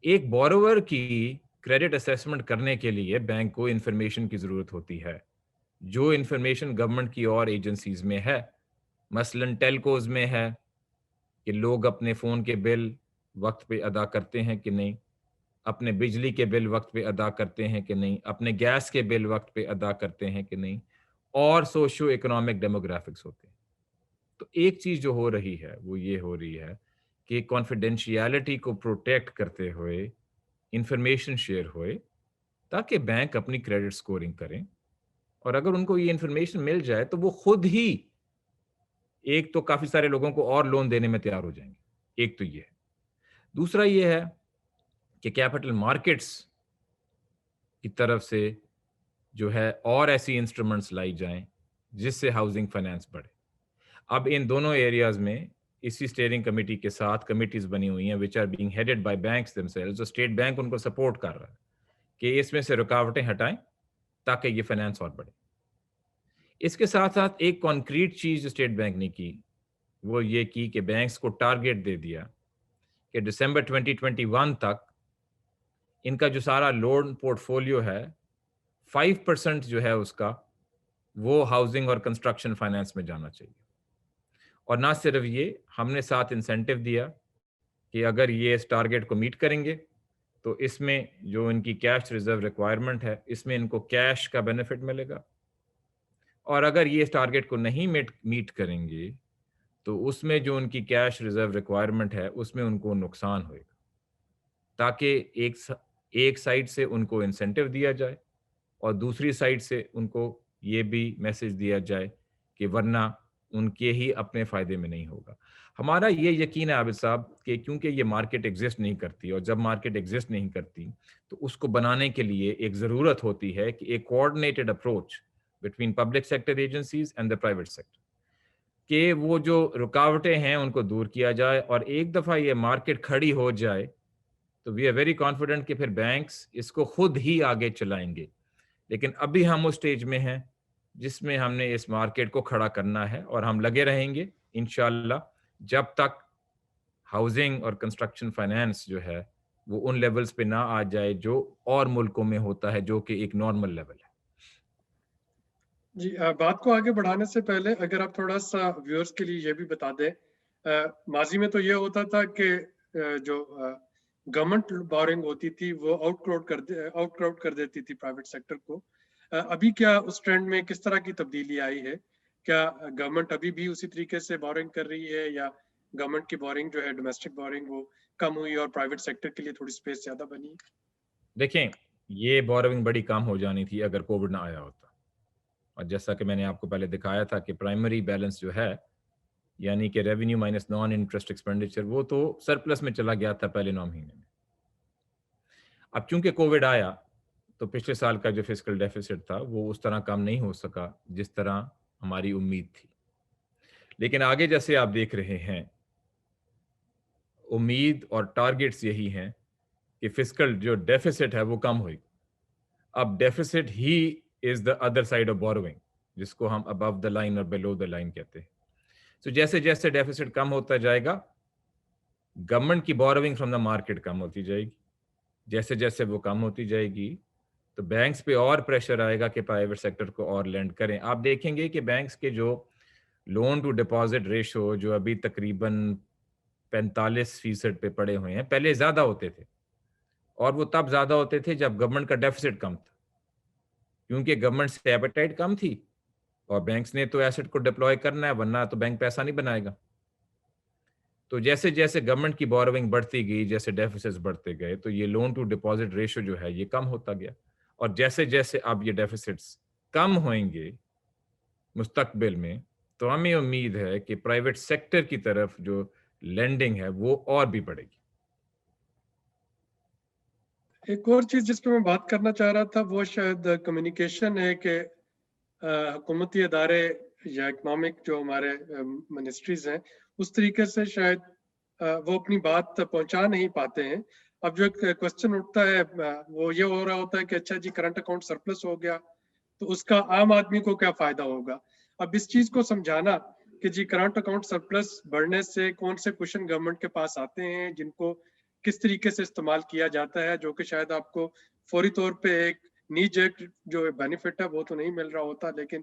ایک بورور کی کریڈٹ اسیسمنٹ کرنے کے لیے بینک کو انفارمیشن کی ضرورت ہوتی ہے, جو انفارمیشن گورنمنٹ کی اور ایجنسیز میں ہے, مثلاً ٹیلکوز میں ہے کہ لوگ اپنے فون کے بل وقت پہ ادا کرتے ہیں کہ نہیں, اپنے بجلی کے بل وقت پہ ادا کرتے ہیں کہ نہیں, اپنے گیس کے بل وقت پہ ادا کرتے ہیں کہ نہیں, اور سوشو اکنامک ڈیموگرافکس ہوتے ہیں. تو ایک چیز جو ہو رہی ہے وہ یہ ہو رہی ہے کہ کانفیڈینشیلٹی کو پروٹیکٹ کرتے ہوئے انفارمیشن شیئر ہوئے تاکہ بینک اپنی کریڈٹ سکورنگ کریں, اور اگر ان کو یہ انفارمیشن مل جائے تو وہ خود ہی ایک تو کافی سارے لوگوں کو اور لون دینے میں تیار ہو جائیں گے. ایک تو یہ ہے. دوسرا یہ ہے کہ کیپٹل مارکیٹس کی طرف سے جو ہے اور ایسی انسٹرومنٹس لائی جائیں جس سے ہاؤسنگ فائنینس بڑھے. اب ان دونوں ایریاز میں اسی اسٹیئرنگ کمیٹی کے ساتھ کمیٹیز بنی ہوئی ہیں which are being headed by banks themselves. جو اسٹیٹ بینک ان کو سپورٹ کر رہا ہے کہ اس میں سے رکاوٹیں ہٹائیں تاکہ یہ فائنینس اور بڑھے. اس کے ساتھ ساتھ ایک کانکریٹ چیز جو اسٹیٹ بینک نے کی وہ یہ کی کہ بینکس کو ٹارگیٹ دے دیا کہ دسمبر 2021 تک ان کا جو سارا لون پورٹ فولیو ہے 5% جو ہے اس کا وہ ہاؤسنگ اور کنسٹرکشن فائنانس میں جانا چاہیے. اور نہ صرف یہ, ہم نے ساتھ انسینٹیو دیا کہ اگر یہ اس ٹارگیٹ کو میٹ کریں گے تو اس میں جو ان کی کیش ریزرو ریکوائرمنٹ ہے اس میں ان کو کیش کا بینیفٹ ملے گا, اور اگر یہ اس ٹارگیٹ کو نہیں میٹ کریں گے تو اس میں جو ان کی کیش ریزرو ریکوائرمنٹ ہے اس میں ان کو نقصان ہوئے گا, تاکہ ایک سائڈ سے ان کو انسینٹیو دیا جائے اور دوسری سائڈ سے ان کو یہ بھی میسج دیا جائے کہ ورنہ ان کے ہی اپنے فائدے میں نہیں ہوگا. ہمارا یہ یقین ہے عابد صاحب کہ کیونکہ یہ مارکیٹ ایگزسٹ نہیں کرتی, اور جب مارکیٹ ایگزسٹ نہیں کرتی تو اس کو بنانے کے لیے ایک ضرورت ہوتی ہے کہ ایک کوآرڈینیٹڈ approach between public sector agencies and the private sector, کہ وہ جو رکاوٹیں ہیں ان کو دور کیا جائے, اور ایک دفعہ یہ مارکیٹ کھڑی ہو جائے تو وی آر ویری کانفیڈنٹ کہ پھر بینکس اس کو خود ہی آگے چلائیں گے. لیکن ابھی ہم اس سٹیج میں ہیں جس میں ہم نے اس مارکیٹ کو کھڑا کرنا ہے, اور ہم لگے رہیں گے انشاءاللہ جب تک ہاؤسنگ اور کنسٹرکشن فائنانس جو ہے وہ ان لیولز پہ نہ آ جائے جو اور ملکوں میں ہوتا ہے, جو کہ ایک نارمل لیول ہے. جی, بات کو آگے بڑھانے سے پہلے اگر آپ تھوڑا سا ویورز کے لیے یہ بھی بتا دیں, ماضی میں تو یہ ہوتا تھا کہ جو گورنمنٹ بورنگ ہوتی تھی وہ آؤٹ کراؤڈ کر دیتی تھی پرائیویٹ سیکٹر کو. ابھی کیا اس ٹرینڈ میں کس طرح کی تبدیلی آئی ہے؟ کیا گورنمنٹ ابھی بھی اسی طریقے سے بورنگ کر رہی ہے, یا گورنمنٹ کی بورنگ جو ہے ڈومیسٹک بورنگ وہ کم ہوئی اور پرائیویٹ سیکٹر کے لیے تھوڑی سپیس زیادہ بنی؟ دیکھیں, یہ بورنگ بڑی کم ہو جانی تھی اگر کووڈ نہ آیا ہوتا, اور جیسا کہ میں نے آپ کو پہلے دکھایا تھا کہ پرائمری بیلنس جو ہے یعنی کہ revenue minus naan interest expenditure وہ تو سرپلس میں چلا گیا تھا پہلے 9 مہینے میں. اب چونکہ کووڈ آیا تو پچھلے سال کا جو فسکل ڈیفیسٹ تھا وہ اس طرح کم نہیں ہو سکا جس طرح ہماری امید تھی. لیکن آگے جیسے آپ دیکھ رہے ہیں امید اور ٹارگیٹس یہی ہیں کہ فسکل جو ڈیفیسٹ ہے وہ کم ہوئی. اب deficits he is the other side of borrowing, جس کو ہم ابو دا لائن اور بلو دا لائن کہتے ہیں. تو جیسے جیسے ڈیفیسٹ کم ہوتا جائے گا گورنمنٹ کی بوروئنگ فرام دا مارکیٹ کم ہوتی جائے گی. جیسے جیسے وہ کم ہوتی جائے گی تو بینکس پہ اور پریشر آئے گا کہ پرائیویٹ سیکٹر کو اور لینڈ کریں. آپ دیکھیں گے کہ بینکس کے جو لون ٹو ڈپازٹ ریشو جو ابھی تقریباً 45% پہ پڑے ہوئے ہیں, پہلے زیادہ ہوتے تھے, اور وہ تب زیادہ ہوتے تھے جب گورنمنٹ کا ڈیفیسٹ کم تھا, کیونکہ گورنمنٹ سے ایپیٹائٹ کم تھی اور بینکس نے تو ایسٹ کو ڈپلوائے کرنا ہے ورنہ تو بینک پیسہ نہیں بنائے گا. تو جیسے جیسے گورنمنٹ کی بوروئنگ بڑھتی گئی, جیسے ڈیفیسٹس بڑھتے گئے, تو یہ لون ٹو ڈپازٹ ریشو جو ہے یہ کم ہوتا گیا. اور جیسے جیسے اب یہ ڈیفیسٹس کم ہوئیں گے مستقبل میں تو ہمیں امید ہے کہ پرائیویٹ سیکٹر کی طرف جو لینڈنگ ہے وہ اور بھی بڑھے گی. ایک اور چیز جس پہ میں بات کرنا چاہ رہا تھا وہ شاید کمیونیکیشن ہے کہ حکومتی ادارے یا اکنامک جو ہمارے منسٹریز ہیں اس طریقے سے شاید وہ اپنی بات پہنچا نہیں پاتے ہیں. اب جو کوشچن اٹھتا ہے وہ یہ ہو رہا ہوتا ہے کہ اچھا جی کرنٹ اکاؤنٹ سرپلس ہو گیا تو اس کا عام آدمی کو کیا فائدہ ہوگا. اب اس چیز کو سمجھانا کہ جی کرنٹ اکاؤنٹ سرپلس بڑھنے سے کون سے کوشچن گورنمنٹ کے پاس آتے ہیں جن کو کس طریقے سے استعمال کیا جاتا ہے, جو کہ شاید آپ کو فوری طور پہ ایک نیجیک جو بینیفٹ ہے وہ تو نہیں مل رہا ہوتا, لیکن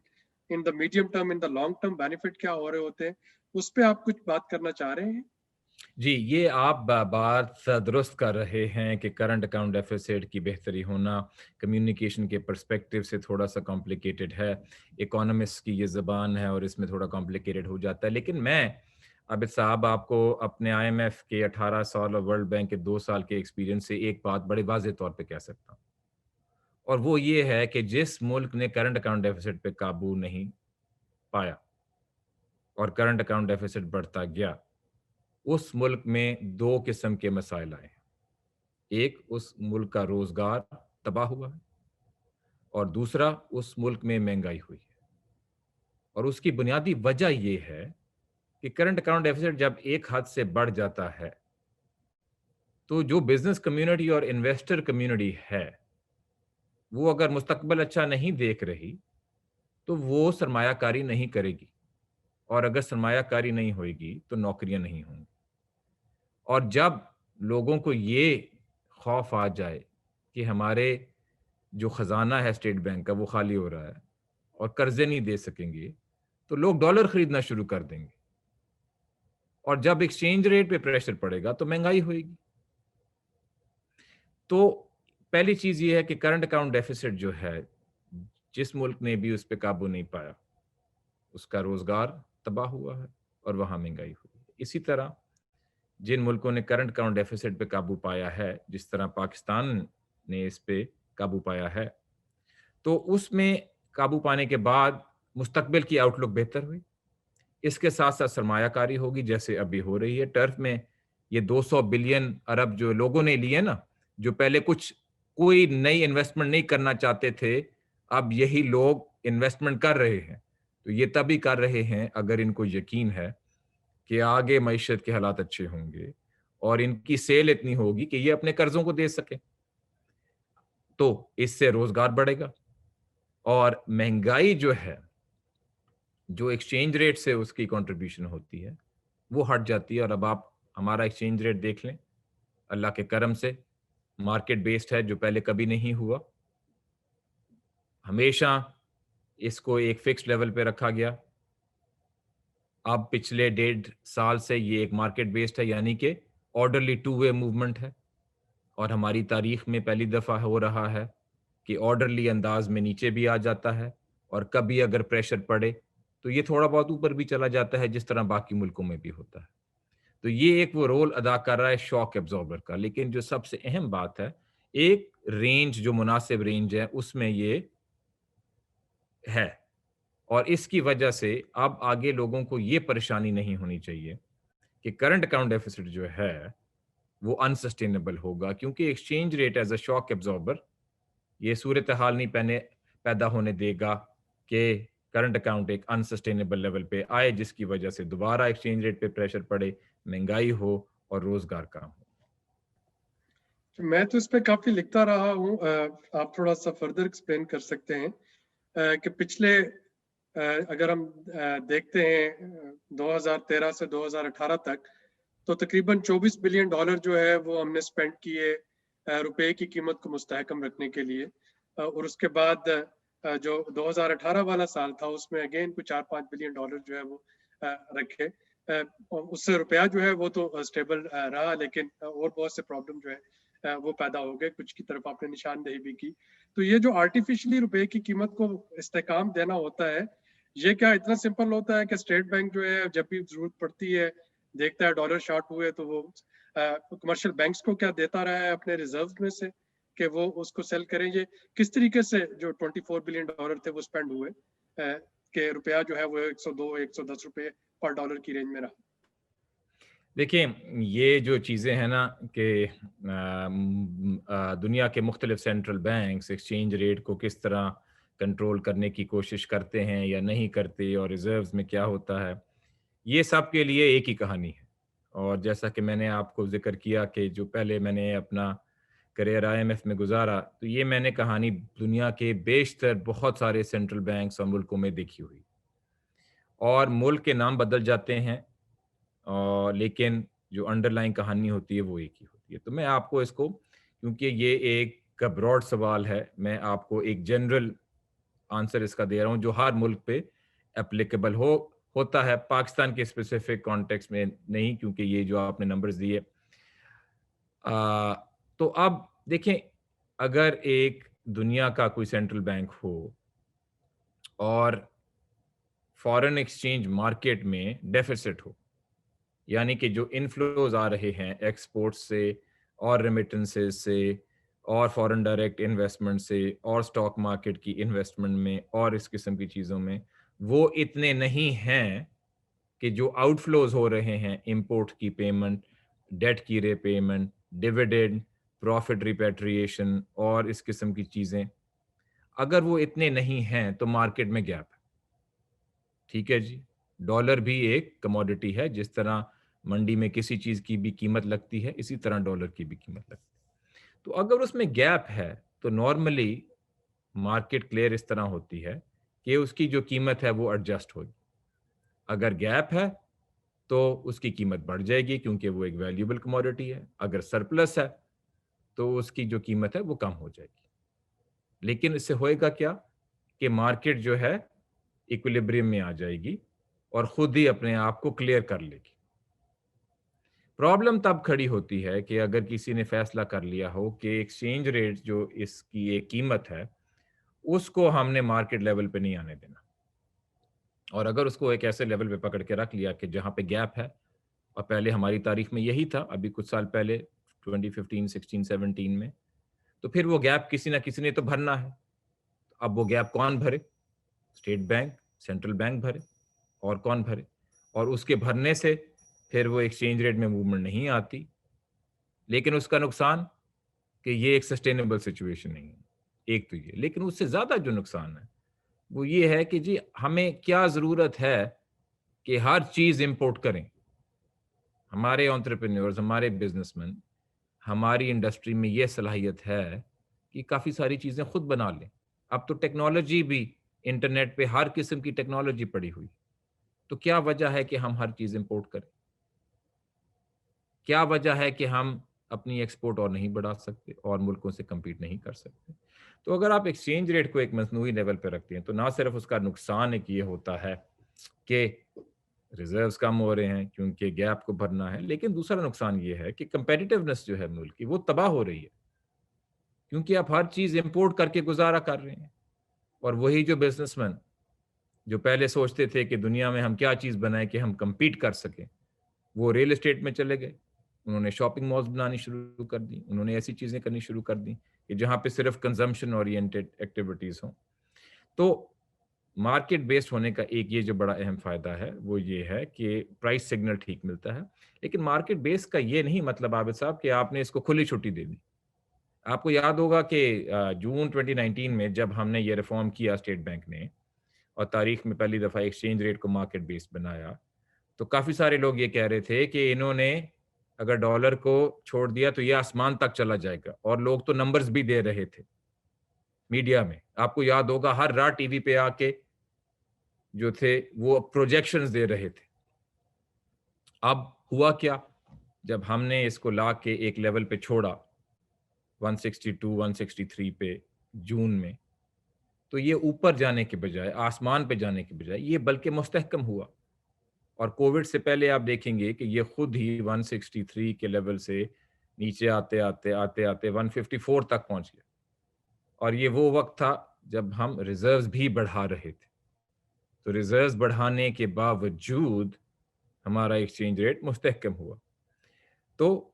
in the medium term in the long term benefit کیا ہو رہے ہوتے ہیں, اس پہ آپ کچھ بات کرنا چاہ رہے ہیں؟ جی, یہ آپ بات درست کر رہے ہیں کہ کرنٹ اکاؤنٹ ڈیفیسٹ کی بہتری ہونا کمیونیکیشن کے پرسپیکٹیو سے تھوڑا سا کمپلیکیٹڈ ہے. اکانومسٹ کی یہ زبان ہے اور اس میں تھوڑا کمپلیکیٹڈ ہو جاتا ہے. لیکن میں عابد صاحب آپ کو اپنے IMF کے 18 سال اور ورلڈ بینک کے 2 سال کے ایکسپیرینس سے ایک بات بڑے واضح طور پہ کہہ سکتا ہوں, اور وہ یہ ہے کہ جس ملک نے کرنٹ اکاؤنٹ ڈیفیسٹ پہ قابو نہیں پایا اور کرنٹ اکاؤنٹ ڈیفیسٹ بڑھتا گیا, اس ملک میں 2 قسم کے مسائل آئے ہیں. ایک, اس ملک کا روزگار تباہ ہوا ہے, اور دوسرا اس ملک میں مہنگائی ہوئی ہے. اور اس کی بنیادی وجہ یہ ہے کہ کرنٹ اکاؤنٹ ڈیفیسٹ جب ایک حد سے بڑھ جاتا ہے تو جو بزنس کمیونٹی اور انویسٹر کمیونٹی ہے وہ اگر مستقبل اچھا نہیں دیکھ رہی تو وہ سرمایہ کاری نہیں کرے گی، اور اگر سرمایہ کاری نہیں ہوئے گی تو نوکریاں نہیں ہوں گی۔ اور جب لوگوں کو یہ خوف آ جائے کہ ہمارے جو خزانہ ہے اسٹیٹ بینک کا وہ خالی ہو رہا ہے اور قرضے نہیں دے سکیں گے، تو لوگ ڈالر خریدنا شروع کر دیں گے، اور جب ایکسچینج ریٹ پہ پریشر پڑے گا تو مہنگائی ہوئے گی۔ تو پہلی چیز یہ ہے کہ کرنٹ اکاؤنٹ ڈیفیسٹ جو ہے، جس ملک نے بھی اس پہ قابو نہیں پایا اس کا روزگار تباہ ہوا ہے اور وہاں مہنگائی ہوئی ہے۔ اسی طرح جن ملکوں نے کرنٹ اکاؤنٹ ڈیفیسٹ پہ قابو پایا ہے، جس طرح پاکستان نے اس پہ قابو پایا ہے، تو اس میں قابو پانے کے بعد مستقبل کی آؤٹ لک بہتر ہوئی۔ اس کے ساتھ ساتھ سرمایہ کاری ہوگی جیسے ابھی ہو رہی ہے۔ ٹرف میں یہ 200 بلین ارب جو لوگوں نے لیے نا، جو پہلے کوئی نئی انویسٹمنٹ نہیں کرنا چاہتے تھے، اب یہی لوگ انویسٹمنٹ کر رہے ہیں۔ تو یہ تبھی کر رہے ہیں اگر ان کو یقین ہے کہ آگے معیشت کے حالات اچھے ہوں گے اور ان کی سیل اتنی ہوگی کہ یہ اپنے قرضوں کو دے سکیں، تو اس سے روزگار بڑھے گا اور مہنگائی جو ہے، جو ایکسچینج ریٹ سے اس کی کنٹریبیوشن ہوتی ہے وہ ہٹ جاتی ہے۔ اور اب آپ ہمارا ایکسچینج ریٹ دیکھ لیں، اللہ کے کرم سے مارکیٹ بیسڈ ہے، جو پہلے کبھی نہیں ہوا۔ ہمیشہ اس کو ایک فکس لیول پہ رکھا گیا، اب پچھلے 1.5 سال سے یہ ایک مارکیٹ بیسڈ ہے، یعنی کہ آرڈرلی ٹو وے موومنٹ ہے، اور ہماری تاریخ میں پہلی دفعہ ہو رہا ہے کہ آرڈرلی انداز میں نیچے بھی آ جاتا ہے، اور کبھی اگر پریشر پڑے تو یہ تھوڑا بہت اوپر بھی چلا جاتا ہے، جس طرح باقی ملکوں میں بھی ہوتا ہے۔ تو یہ ایک وہ رول ادا کر رہا ہے شاک ایبزاربر کا۔ لیکن جو سب سے اہم بات ہے، ایک رینج جو مناسب رینج ہے اس میں یہ ہے، اور اس کی وجہ سے اب آگے لوگوں کو یہ پریشانی نہیں ہونی چاہیے کہ کرنٹ اکاؤنٹ ڈیفیسٹ جو ہے وہ انسسٹینیبل ہوگا، کیونکہ exchange rate as a shock absorber یہ صورتحال نہیں پیدا ہونے دے گا کہ کرنٹ اکاؤنٹ ایک انسسٹینیبل لیول پہ آئے، جس کی وجہ سے دوبارہ ایکسچینج ریٹ پہ پریشر پڑے، مہنگائی ہو اور روزگار کم ہو۔ میں تو اس پہ کافی لکھتا رہا ہوں، آپ تھوڑا سا فردر ایکسپلین کر سکتے ہیں کہ پچھلے اگر ہم دیکھتے ہیں 2013 سے 2018 تک، تو تقریباً 24 بلین ڈالر جو ہے وہ ہم نے سپینڈ کیے روپے کی قیمت کو مستحکم رکھنے کے لیے، اور اس کے بعد جو 2018 والا سال تھا اس میں اگین کچھ 4-5 بلین ڈالر جو ہے وہ رکھے۔ اس سے روپیہ جو ہے وہ تو اسٹیبل رہا، لیکن اور بہت سے پرابلم جو ہے وہ پیدا ہو گئے، کچھ کی طرف آپ نے نشاندہی بھی کی۔ تو یہ جو آرٹیفیشلی روپے کی قیمت کو استحکام دینا ہوتا ہے، یہ کیا اتنا سمپل ہوتا ہے کہ اسٹیٹ بینک جو ہے جب بھی ضرورت پڑتی ہے، دیکھتا ہے ڈالر شارٹ ہوئے تو وہ کمرشل بینکس کو کیا دیتا رہا ہے اپنے ریزروز میں سے کہ وہ اس کو سیل کریں؟ یہ کس طریقے سے جو 24 بلین ڈالر تھے وہ سپینڈ ہوئے کہ روپیہ جو ہے وہ 102-110 روپے پر ڈالر کی رینج میں رہا؟ دیکھیں، یہ جو چیزیں ہیں نا کہ دنیا کے مختلف سینٹرل بینکس ایکسچینج ریٹ کو کس طرح کنٹرول کرنے کی کوشش کرتے ہیں یا نہیں کرتے، اور ریزروز میں کیا ہوتا ہے، یہ سب کے لیے ایک ہی کہانی ہے۔ اور جیسا کہ میں نے آپ کو ذکر کیا کہ جو پہلے میں نے اپنا کریئر IMF میں گزارا، تو یہ میں نے کہانی دنیا کے بیشتر بہت سارے سینٹرل بینکس اور ملکوں میں دیکھی ہوئی، اور ملک کے نام بدل جاتے ہیں لیکن جو انڈر لائن کہانی ہوتی ہے وہ ایک ہی ہوتی ہے۔ تو میں آپ کو اس کو، کیونکہ یہ ایک براڈ سوال ہے، میں آپ کو ایک جنرل آنسر اس کا دے رہا ہوں جو ہر ملک پہ اپلیکیبل ہوتا ہے، پاکستان کے اسپیسیفک کانٹیکس میں نہیں، کیونکہ یہ جو آپ نے نمبرز دیے۔ تو اب دیکھیں، اگر ایک دنیا کا کوئی سینٹرل بینک ہو اور فارن ایکسچینج مارکیٹ میں ڈیفیسٹ ہو، یعنی کہ جو انفلوز آ رہے ہیں ایکسپورٹ سے اور ریمیٹنسز سے اور فارن ڈائریکٹ انویسٹمنٹ سے اور سٹاک مارکیٹ کی انویسٹمنٹ میں اور اس قسم کی چیزوں میں، وہ اتنے نہیں ہیں کہ جو آؤٹ فلوز ہو رہے ہیں، امپورٹ کی پیمنٹ، ڈیٹ کی ری پیمنٹ، ڈیویڈنڈ، پروفٹ ریپیٹریشن اور اس قسم کی چیزیں، اگر وہ اتنے نہیں ہیں تو مارکیٹ میں گیپ ہے۔ ٹھیک ہے جی، ڈالر بھی ایک کموڈٹی ہے، جس طرح منڈی میں کسی چیز کی بھی قیمت لگتی ہے، اسی طرح ڈالر کی بھی قیمت لگتی ہے۔ تو اگر اس میں گیپ ہے تو نارملی مارکیٹ کلیئر اس طرح ہوتی ہے کہ اس کی جو قیمت ہے وہ ایڈجسٹ ہوگی. اگر گیپ ہے تو اس کی قیمت بڑھ جائے گی کیونکہ وہ ایک ویلیوبل کموڈٹی ہے. اگر سرپلس ہے تو اس کی جو قیمت ہے وہ کم ہو جائے گی. لیکن اس سے ہوئے گا کیا کہ مارکیٹ جو ہے ایکویلیبریم میں آ جائے گی اور خود ہی اپنے آپ کو کلیئر کر لے گی. پرابلم تب کھڑی ہوتی ہے کہ اگر کسی نے فیصلہ کر لیا ہو کہ ایکسچینج ریٹ جو اس کی ایک قیمت ہے اس کو ہم نے مارکیٹ لیول پہ نہیں آنے دینا, اور اگر اس کو ایک ایسے لیول پہ پکڑ کے رکھ لیا کہ جہاں پہ گیپ ہے, اور پہلے ہماری تاریخ میں یہی تھا, ابھی کچھ سال پہلے 2015 16 17 میں, تو پھر وہ گیپ کسی نہ کسی نے تو بھرنا ہے. اب وہ گیپ کون بھرے؟ اسٹیٹ بینک, سینٹرل بینک بھرے, اور کون بھرے؟ اور اس کے بھرنے سے پھر وہ ایکسچینج ریٹ میں موومنٹ نہیں آتی. لیکن اس کا نقصان کہ یہ ایک سسٹینیبل سچویشن نہیں ہے, ایک تو یہ. لیکن اس سے زیادہ جو نقصان ہے وہ یہ ہے کہ جی ہمیں کیا ضرورت ہے کہ ہر چیز امپورٹ کریں. ہمارے انٹرپرینیورز, ہمارے بزنس مین, ہماری انڈسٹری میں یہ صلاحیت ہے کہ کافی ساری چیزیں خود بنا لیں. اب تو ٹیکنالوجی بھی, انٹرنیٹ پہ ہر قسم کی ٹیکنالوجی پڑی ہوئی, تو کیا وجہ ہے کہ ہم ہر چیز امپورٹ کریں؟ کیا وجہ ہے کہ ہم اپنی ایکسپورٹ اور نہیں بڑھا سکتے اور ملکوں سے کمپیٹ نہیں کر سکتے؟ تو اگر آپ ایکسچینج ریٹ کو ایک مصنوعی لیول پہ رکھتے ہیں تو نہ صرف اس کا نقصان ایک یہ ہوتا ہے کہ ریزروز کم ہو رہے ہیں کیونکہ گیپ کو بھرنا ہے, لیکن دوسرا نقصان یہ ہے کہ کمپیٹیٹیونیس جو ہے ملک کی وہ تباہ ہو رہی ہے, کیونکہ آپ ہر چیز امپورٹ کر کے گزارا کر رہے ہیں. اور وہی جو بزنس مین جو پہلے سوچتے تھے کہ دنیا میں ہم کیا چیز بنائیں کہ ہم کمپیٹ کر سکیں, وہ ریل اسٹیٹ میں چلے گئے, انہوں نے شاپنگ مالز بنانی شروع کر دی, انہوں نے ایسی چیزیں کرنی شروع کر دی کہ جہاں پہ صرف کنزمپشن اورینٹڈ ایکٹیویٹیز ہوں. تو مارکیٹ بیسڈ ہونے کا ایک یہ جو بڑا اہم فائدہ ہے وہ یہ ہے کہ پرائس سگنل ٹھیک ملتا ہے. لیکن مارکیٹ بیس کا یہ نہیں مطلب عابد صاحب کہ آپ نے اس کو کھلی چھٹی دے دی. آپ کو یاد ہوگا کہ جون 2019 میں جب ہم نے یہ ریفارم کیا اسٹیٹ بینک نے اور تاریخ میں پہلی دفعہ ایکسچینج ریٹ کو مارکیٹ بیس بنایا, تو کافی سارے لوگ یہ کہہ رہے تھے کہ انہوں نے اگر ڈالر کو چھوڑ دیا تو یہ آسمان تک چلا جائے گا, اور لوگ تو نمبرز بھی دے رہے تھے میڈیا میں. آپ کو یاد ہوگا ہر رات ٹی وی پہ آ کے جو تھے وہ پروجیکشنز دے رہے تھے. اب ہوا کیا جب ہم نے اس کو لا کے ایک لیول پہ چھوڑا 162 163 پہ جون میں, تو یہ اوپر جانے کے بجائے, آسمان پہ جانے کے بجائے یہ بلکہ مستحکم ہوا. اور کووڈ سے پہلے آپ دیکھیں گے کہ یہ خود ہی 163 کے لیول سے نیچے آتے آتے آتے آتے 154 تک پہنچ گیا. اور یہ وہ وقت تھا جب ہم ریزروز بھی بڑھا رہے تھے. تو ریزروز بڑھانے کے باوجود ہمارا ایکسچینج ریٹ مستحکم ہوا. تو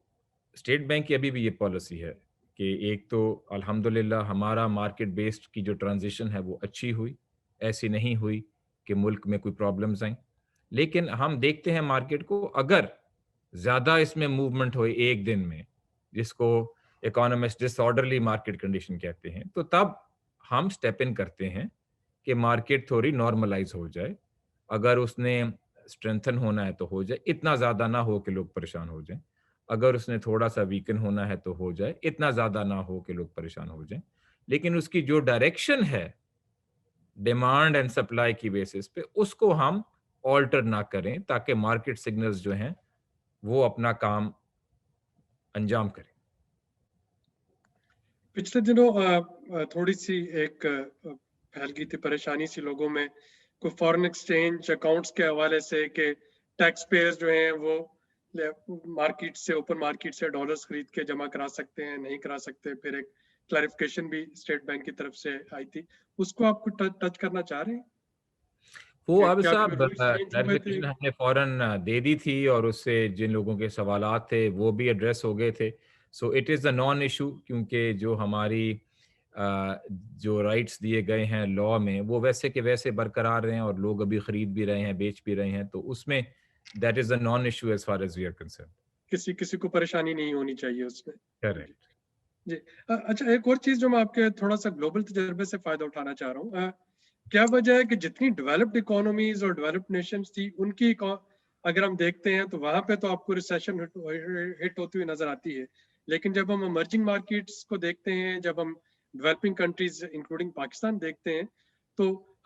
اسٹیٹ بینک کی ابھی بھی یہ پالیسی ہے کہ ایک تو الحمدللہ ہمارا مارکیٹ بیسڈ کی جو ٹرانزیشن ہے وہ اچھی ہوئی, ایسی نہیں ہوئی کہ ملک میں کوئی پرابلمز آئیں. لیکن ہم دیکھتے ہیں مارکیٹ کو, اگر زیادہ اس میں موومنٹ ہوئے ایک دن میں, جس کو اکانومسٹ ڈس آرڈرلی مارکیٹ کنڈیشن کہتے ہیں, تو تب ہم سٹیپ ان کرتے ہیں کہ مارکیٹ تھوڑی نارملائز ہو جائے. اگر اس نے اسٹرینتھن ہونا ہے تو ہو جائے, اتنا زیادہ نہ ہو کہ لوگ پریشان ہو جائیں. اگر اس نے تھوڑا سا ویکن ہونا ہے تو ہو جائے, اتنا زیادہ نہ ہو کہ لوگ پریشان ہو جائیں. لیکن اس کی جو ڈائریکشن ہے ڈیمانڈ اینڈ سپلائی کی بیسس پہ, اس کو ہم آلٹر نہ کریں تاکہ مارکیٹ سگنلز جو ہیں وہ اپنا کام انجام کریں. پچھلے دنوں تھوڑی سی ایک پھیل گئی تھی پریشانی سی لوگوں میں, کوئی فارن ایکسچینج اکاؤنٹس کے حوالے سے کہ ٹیکس پیئرز جو ہیں وہ مارکیٹ سے, اوپن مارکیٹ سے ڈالرز خرید کے جمع کرا سکتے ہیں, نہیں کرا سکتے. پھر ایک کلیریفیکیشن بھی اسٹیٹ بینک کی طرف سے آئی تھی, اس کو آپ کو ٹچ کرنا چاہ رہے ہیں؟ وہ اب کیا صاحب رولز چینج ہوئے تھے؟ کلیریفیکیشن ہم نے فوراً دے دی تھی, اور اس سے جن لوگوں کے سوالات تھے وہ بھی ایڈریس ہو گئے تھے. So it is a non issue, کیونکہ جو ہماری جو رائٹس دیے گئے ہیں لا میں وہ ویسے کہ ویسے برقرار ہیں, اور لوگ ابھی خرید بھی رہے ہیں, بیچ بھی رہے ہیں. تو اس میں that is a non issue as far as we are concern. کسی کو پریشانی نہیں ہونی چاہیے اس میں. کریکٹ. جی اچھا, ایک اور چیز جو میں آپ کے تھوڑا سا گلوبل تجربے سے فائدہ اٹھانا چاہ رہا ہوں, کیا وجہ ہے کہ جتنی ڈیولپڈ اکانومیز اور ڈیولپڈ نیشنز تھی ان کی اگر ہم دیکھتے ہیں تو وہاں پہ تو آپ کو ریسیشن ہٹ ہوتی ہوئی نظر آتی ہے, لیکن جب ہم ایمرجنگ مارکیٹس کو دیکھتے ہیں, جب ہم ڈیولپنگ کنٹریز انکلوڈنگ پاکستان دیکھتے ہیں, تو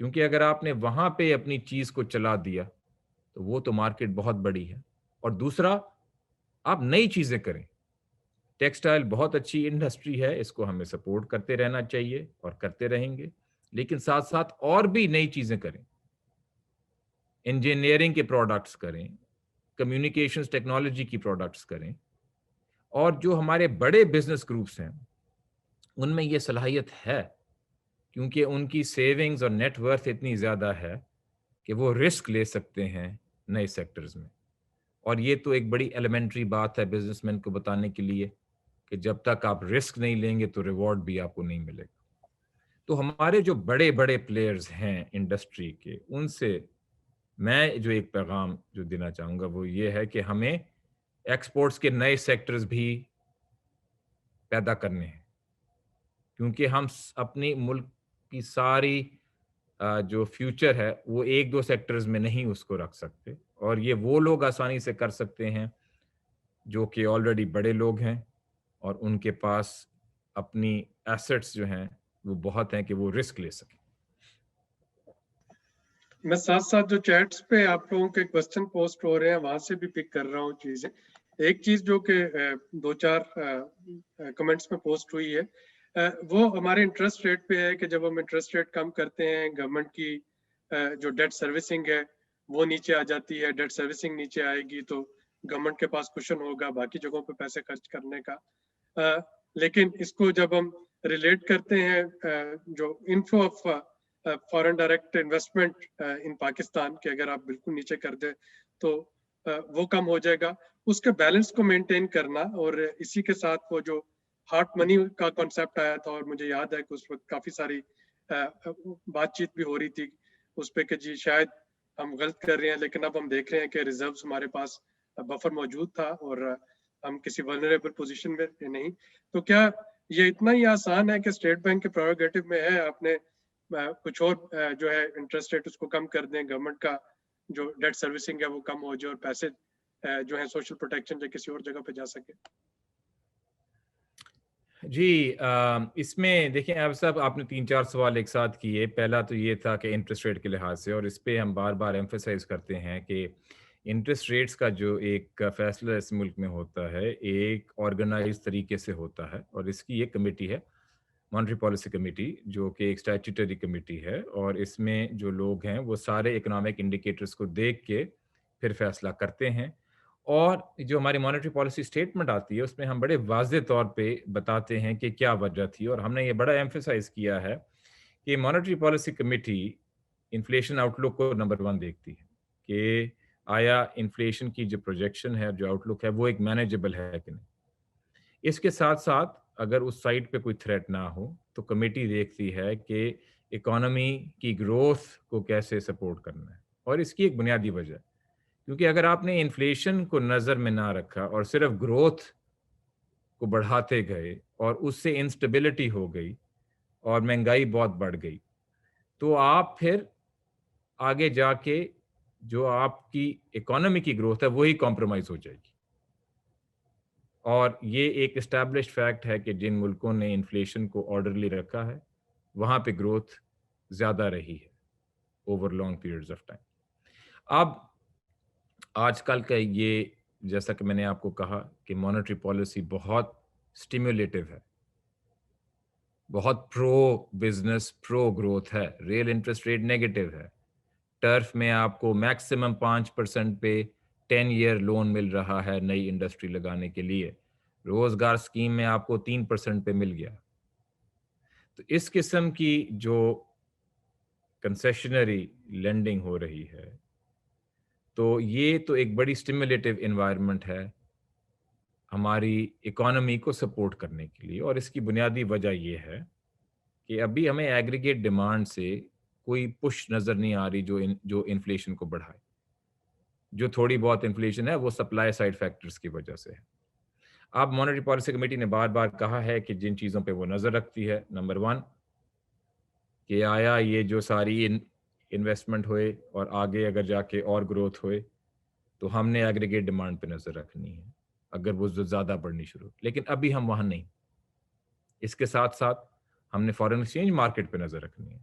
کیونکہ اگر آپ نے وہاں پہ اپنی چیز کو چلا دیا تو وہ تو مارکیٹ بہت بڑی ہے. اور دوسرا، آپ نئی چیزیں کریں. ٹیکسٹائل بہت اچھی انڈسٹری ہے، اس کو ہمیں سپورٹ کرتے رہنا چاہیے اور کرتے رہیں گے، لیکن ساتھ ساتھ اور بھی نئی چیزیں کریں. انجینئرنگ کے پروڈکٹس کریں، کمیونیکیشنز ٹیکنالوجی کی پروڈکٹس کریں. اور جو ہمارے بڑے بزنس گروپس ہیں ان میں یہ صلاحیت ہے، کیونکہ ان کی سیونگز اور نیٹ ورتھ اتنی زیادہ ہے کہ وہ رسک لے سکتے ہیں نئے سیکٹرز میں. اور یہ تو ایک بڑی ایلیمنٹری بات ہے بزنس مین کو بتانے کے لیے کہ جب تک آپ رسک نہیں لیں گے تو ریوارڈ بھی آپ کو نہیں ملے گا. تو ہمارے جو بڑے بڑے پلیئرز ہیں انڈسٹری کے، ان سے میں جو ایک پیغام جو دینا چاہوں گا وہ یہ ہے کہ ہمیں ایکسپورٹس کے نئے سیکٹرز بھی پیدا کرنے ہیں، کیونکہ ہم اپنی ملک کی ساری جو فیوچر ہے وہ ایک دو سیکٹرز میں نہیں اس کو رکھ سکتے. اور یہ وہ لوگ آسانی سے کر سکتے ہیں جو کہ آلریڈی بڑے لوگ ہیں اور ان کے پاس اپنی ایسٹس جو ہیں وہ بہت ہیں کہ وہ رسک لے سکیں. میں ساتھ ساتھ جو چیٹس پہ آپ لوگوں کے کوسچن پوسٹ ہو رہے ہیں وہاں سے بھی پک کر رہا ہوں چیزیں. ایک چیز جو کہ دو چار کمنٹس میں پوسٹ ہوئی ہے وہ ہمارے انٹرسٹ ریٹ پہ ہے کہ جب ہم انٹرسٹ ریٹ کم کرتے ہیں گورنمنٹ کی جو ڈیٹ سروسنگ ہے وہ نیچے آ جاتی ہے. ڈیٹ سروسنگ نیچے آئے گی تو گورنمنٹ کے پاس کوشن ہوگا باقی جگہوں پہ پیسے خرچ کرنے کا. لیکن اس کو جب ہم ریلیٹ کرتے ہیں جو inflow of foreign direct investment in Pakistan کے اگر آپ بالکل نیچے کر دیں تو وہ کم ہو جائے گا. اس کے بیلنس کو مینٹین کرنا اور اسی کے ساتھ وہ جو ہارٹ منی کا کانسیپٹ آیا تھا اور مجھے یاد ہے کہ اس وقت کافی ساری بات چیت بھی ہو رہی تھی اس پہ کہ جی شاید ہم غلط کر رہے ہیں، لیکن اب ہم دیکھ رہے ہیں کہ ریزروز ہمارے پاس بفر موجود تھا اور ہم کسی ولنریبل پوزیشن میں نہیں. تو کیا یہ اتنا ہی آسان ہے کہ اسٹیٹ بینک کے پریروگیٹو میں ہے آپ نے کچھ اور جو ہے انٹرسٹ ریٹ اس کو کم کر دیں، گورنمنٹ کا جو ڈیٹ سروسنگ ہے وہ کم ہو جائے اور پیسے جو ہے سوشل پروٹیکشن جو کسی اور جگہ پہ جا سکے؟ جی اس میں دیکھیں آپ صاحب، آپ نے 3-4 سوال ایک ساتھ کیے. پہلا تو یہ تھا کہ انٹرسٹ ریٹ کے لحاظ سے، اور اس پہ ہم بار بار ایمفیسائز کرتے ہیں کہ انٹرسٹ ریٹس کا جو ایک فیصلہ اس ملک میں ہوتا ہے ایک آرگنائز طریقے سے ہوتا ہے، اور اس کی ایک کمیٹی ہے مانیٹری پالیسی کمیٹی جو کہ ایک اسٹیچوٹری کمیٹی ہے، اور اس میں جو لوگ ہیں وہ سارے اکنامک انڈیکیٹرز کو دیکھ کے پھر فیصلہ کرتے ہیں. اور جو ہماری مانیٹری پالیسی اسٹیٹمنٹ آتی ہے اس میں ہم بڑے واضح طور پہ بتاتے ہیں کہ کیا وجہ تھی، اور ہم نے یہ بڑا ایمفیسائز کیا ہے کہ monetary policy committee inflation outlook کو نمبر 1 دیکھتی ہے کہ آیا انفلیشن کی جو پروجیکشن ہے جو آؤٹ لک ہے وہ ایک مینیجبل ہے کہ نہیں. اس کے ساتھ ساتھ اگر اس سائٹ پہ کوئی تھریٹ نہ ہو تو کمیٹی دیکھتی ہے کہ اکانومی کی گروتھ کو کیسے سپورٹ کرنا ہے. اور اس کی ایک بنیادی وجہ، کیونکہ اگر آپ نے انفلیشن کو نظر میں نہ رکھا اور صرف گروتھ کو بڑھاتے گئے اور اس سے انسٹیبلٹی ہو گئی اور مہنگائی بہت بڑھ گئی تو آپ پھر آگے جا کے جو آپ کی اکانومی کی گروتھ ہے وہی کمپرومائز ہو جائے گی. اور یہ ایک اسٹیبلشڈ فیکٹ ہے کہ جن ملکوں نے انفلیشن کو آرڈرلی رکھا ہے وہاں پہ گروتھ زیادہ رہی ہے over long periods of time. اب آج کل کا یہ جیسا کہ میں نے آپ کو کہا کہ مانیٹری پالیسی بہت سٹیمیولیٹو ہے، بہت پرو بزنس پرو گروتھ ہے. ریل انٹرسٹ ریٹ نیگیٹو ہے. ٹرف میں آپ کو میکسیمم 5% پہ 10 ایئر لون مل رہا ہے نئی انڈسٹری لگانے کے لیے. روزگار اسکیم میں آپ کو 3% پہ مل گیا. تو اس قسم کی جو کنسیشنری لینڈنگ ہو رہی ہے تو یہ تو ایک بڑی سٹیمیولیٹو انوائرمنٹ ہے ہماری اکانومی کو سپورٹ کرنے کے لیے. اور اس کی بنیادی وجہ یہ ہے کہ ابھی ہمیں ایگریگیٹ ڈیمانڈ سے کوئی پش نظر نہیں آ رہی جو انفلیشن کو بڑھائے. جو تھوڑی بہت انفلیشن ہے وہ سپلائی سائڈ فیکٹرز کی وجہ سے ہے. اب مانیٹری پالیسی کمیٹی نے بار بار کہا ہے کہ جن چیزوں پہ وہ نظر رکھتی ہے، نمبر 1 کہ آیا یہ جو ساری انویسٹمنٹ ہوئے اور آگے اگر جا کے اور گروتھ ہوئے تو ہم نے ایگریگیٹ ڈیمانڈ پہ نظر رکھنی ہے اگر وہ زیادہ بڑھنی شروع، لیکن ابھی ہم وہاں نہیں. اس کے ساتھ ساتھ ہم نے فارن ایکسچینج مارکیٹ پہ نظر رکھنی ہے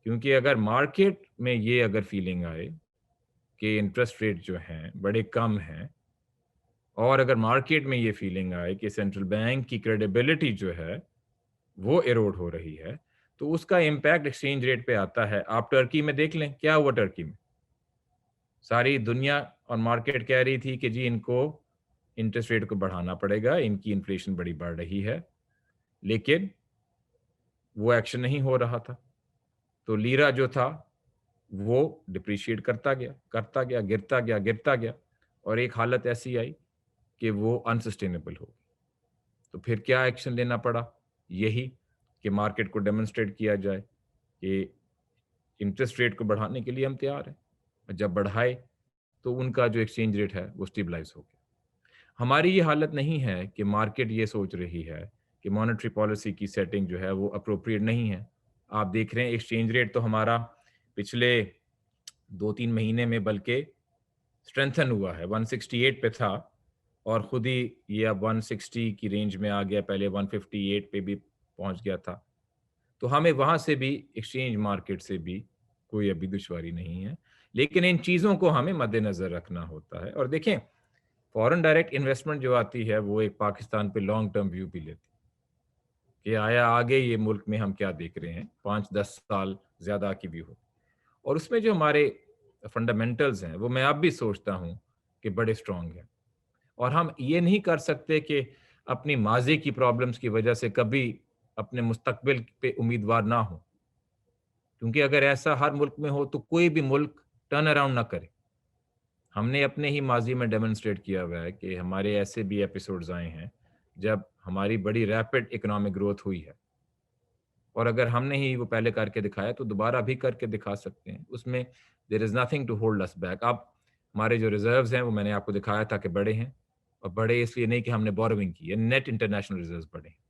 کیونکہ اگر مارکیٹ میں یہ اگر فیلنگ آئے کہ انٹرسٹ ریٹ جو ہیں بڑے کم ہیں، اور اگر مارکیٹ میں یہ فیلنگ آئے کہ سینٹرل بینک کی کریڈیبلٹی جو ہے وہ ایروڈ ہو رہی ہے، تو اس کا امپیکٹ ایکسچینج ریٹ پہ آتا ہے. آپ ٹرکی میں دیکھ لیں کیا ہوا. ٹرکی میں ساری دنیا اور مارکیٹ کہہ رہی تھی کہ جی ان کو انٹرسٹ ریٹ کو بڑھانا پڑے گا، ان کی انفلیشن بڑی بڑھ رہی ہے، لیکن وہ ایکشن نہیں ہو رہا تھا. تو لیرا جو تھا وہ ڈپریشیٹ کرتا گیا گرتا گیا اور ایک حالت ایسی آئی کہ وہ انسسٹینیبل ہو گئی. تو پھر کیا ایکشن لینا پڑا؟ یہی کہ مارکیٹ کو ڈیمونسٹریٹ کیا جائے کہ انٹرسٹ ریٹ کو بڑھانے کے لیے ہم تیار ہیں، اور جب بڑھائے تو ان کا جو ایکسچینج ریٹ ہے وہ اسٹیبلائز ہو گیا. ہماری یہ حالت نہیں ہے کہ مارکیٹ یہ سوچ رہی ہے کہ مانیٹری پالیسی کی سیٹنگ جو ہے وہ اپروپریٹ نہیں ہے. آپ دیکھ رہے ہیں ایکسچینج ریٹ تو ہمارا پچھلے 2-3 مہینے میں بلکہ اسٹرینتھن ہوا ہے. 168 پہ تھا اور خود ہی یہ اب 160 کی رینج میں آ گیا، پہلے 158 پہ بھی پہنچ گیا تھا. تو ہمیں وہاں سے بھی ایکسچینج مارکیٹ سے بھی کوئی ابھی دشواری نہیں ہے، لیکن ان چیزوں کو ہمیں مد نظر رکھنا ہوتا ہے. اور دیکھیں فورن ڈائریکٹ انویسٹمنٹ جو آتی ہے وہ ایک پاکستان پہ لانگ ٹرم ویو بھی لیتی کہ آیا آگے یہ ملک میں ہم کیا دیکھ رہے ہیں 5-10 سال زیادہ کی ویو ہو. اور اس میں جو ہمارے فنڈامنٹلز ہیں وہ میں اب بھی سوچتا ہوں کہ بڑے اسٹرانگ ہیں، اور ہم یہ نہیں کر سکتے کہ اپنی ماضی کی پرابلمز کی وجہ سے کبھی اپنے مستقبل پہ امیدوار نہ ہوں، کیونکہ اگر ایسا ہر ملک میں ہو تو کوئی بھی ملک ٹرن اراؤنڈ نہ کرے. ہم نے اپنے ہی ماضی میں ڈیمونسٹریٹ کیا ہوا ہے کہ ہمارے ایسے بھی ایپیسوڈز آئے ہیں جب ہماری بڑی ریپڈ اکنامک گروتھ ہوئی ہے، اور اگر ہم نے ہی وہ پہلے کر کے دکھایا تو دوبارہ بھی کر کے دکھا سکتے ہیں. اس میں there is nothing to hold us back. اب ہمارے جو ریزروز ہیں وہ میں نے آپ کو دکھایا تھا کہ بڑے ہیں، اور بڑے اس لیے نہیں کہ ہم نے بوروئنگ کی ہے، نیٹ انٹرنیشنل ریزروز بڑے ہیں.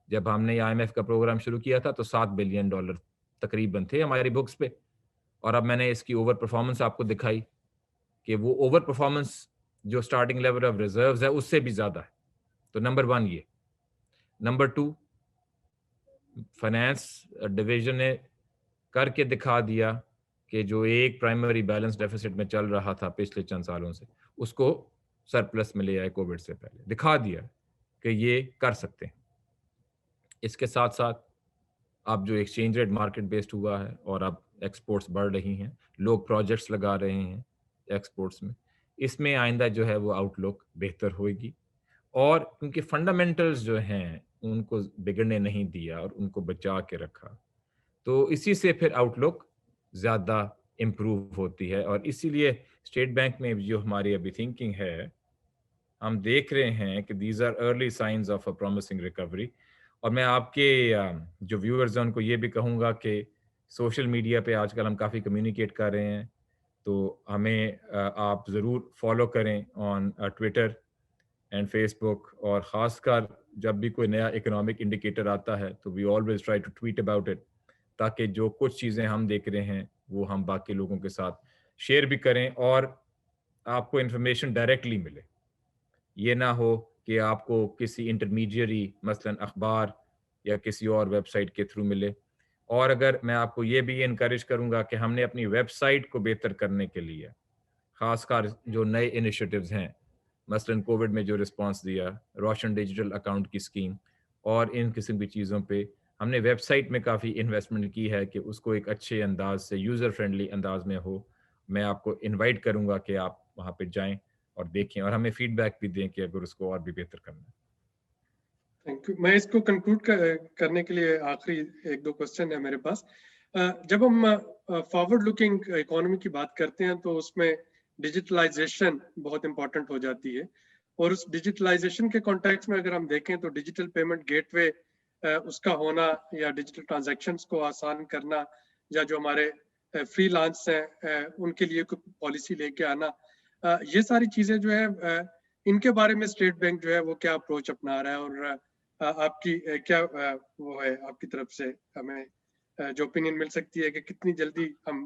جب ہم نے IMF کا پروگرام شروع کیا تھا تو $7 بلین تقریباً تھے ہماری بکس پہ، اور اب میں نے اس کی اوور پرفارمنس آپ کو دکھائی کہ وہ اوور پرفارمنس جو سٹارٹنگ لیول آف ریزروز ہے اس سے بھی زیادہ ہے. تو نمبر 1 یہ. نمبر 2 فائنانس ڈویژن نے کر کے دکھا دیا کہ جو ایک پرائمری بیلنس ڈیفیسٹ میں چل رہا تھا پچھلے چند سالوں سے اس کو سرپلس میں لے آئے. کووڈ سے پہلے دکھا دیا کہ یہ کر سکتے ہیں. اس کے ساتھ ساتھ اب جو ایکسچینج ریٹ مارکیٹ بیسڈ ہوا ہے اور اب ایکسپورٹس بڑھ رہی ہیں، لوگ پروجیکٹس لگا رہے ہیں ایکسپورٹس میں، اس میں آئندہ جو ہے وہ آؤٹ لک بہتر ہوئے گی. اور کیونکہ فنڈامنٹلز جو ہیں ان کو بگڑنے نہیں دیا اور ان کو بچا کے رکھا، تو اسی سے پھر آؤٹ لک زیادہ امپروو ہوتی ہے. اور اسی لیے اسٹیٹ بینک میں جو ہماری ابھی تھنکنگ ہے، ہم دیکھ رہے ہیں کہ these are early signs of a promising recovery. اور میں آپ کے جو ویورز ہیں ان کو یہ بھی کہوں گا کہ سوشل میڈیا پہ آج کل ہم کافی کمیونیکیٹ کر رہے ہیں، تو ہمیں آپ ضرور فالو کریں آن ٹویٹر اینڈ فیس بک، اور خاص کر جب بھی کوئی نیا اکنامک انڈیکیٹر آتا ہے تو we always try to tweet about it, تاکہ جو کچھ چیزیں ہم دیکھ رہے ہیں وہ ہم باقی لوگوں کے ساتھ شیئر بھی کریں اور آپ کو انفارمیشن ڈائریکٹلی ملے. یہ نہ ہو کہ آپ کو کسی انٹرمیڈیری مثلاً اخبار یا کسی اور ویب سائٹ کے تھرو ملے. اور اگر میں آپ کو یہ بھی انکریج کروں گا کہ ہم نے اپنی ویب سائٹ کو بہتر کرنے کے لیے خاص کر جو نئے انیشیٹوز ہیں، مثلاً کووڈ میں جو رسپانس دیا، روشن ڈیجیٹل اکاؤنٹ کی اسکیم اور ان قسم کی چیزوں پہ ہم نے ویب سائٹ میں کافی انویسٹمنٹ کی ہے کہ اس کو ایک اچھے انداز سے یوزر فرینڈلی انداز میں ہو. میں آپ کو انوائٹ کروں گا کہ آپ وہاں پہ جائیں اور دیکھیں اور ہمیں فیڈ بیک بھی دیں کہ اگر اس کو اور بھی بہتر کرنا ہے. Thank you. میں اس کو کنکلوڈ کرنے کے لیے آخری 1-2 کوسچن ہے میرے پاس. جب ہم فارورڈ لکنگ اکانومی کی بات کرتے ہیں تو اس میں ڈیجیٹلائزیشن بہت امپورٹنٹ ہو جاتی ہے، اور اس ڈیجیٹلائزیشن کے کانٹیکس میں اگر ہم دیکھیں تو ڈیجیٹل پیمنٹ گیٹ وے اس کا ہونا یا ڈیجیٹل ٹرانزیکشنز کو آسان کرنا، یا جو ہمارے فری لانس ہیں ان کے لیے کوئی پالیسی لے کے آنا، یہ ساری چیزیں جو ہے ان کے بارے میں اسٹیٹ بینک جو ہے وہ کیا اپروچ اپنا رہا ہے، اور آپ کی کیا وہ ہے آپ کی طرف سے ہمیں جو اوپینین مل سکتی ہے کہ کتنی جلدی ہم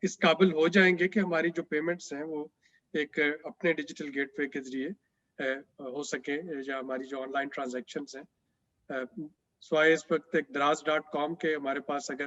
اس قابل ہو جائیں گے کہ ہماری جو پیمنٹس ہیں وہ ایک اپنے ڈیجیٹل گیٹ وے کے ذریعے ہو سکے، یا ہماری جو آن لائن ٹرانزیکشنز ہیں. سوائے اس وقت ایک دراز.com کے ہمارے پاس اگر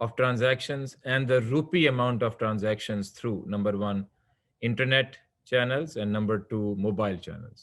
of transactions and the rupee amount of transactions through number 1 internet channels and number 2 mobile channels,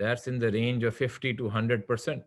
that's in the range of 50 to 100%.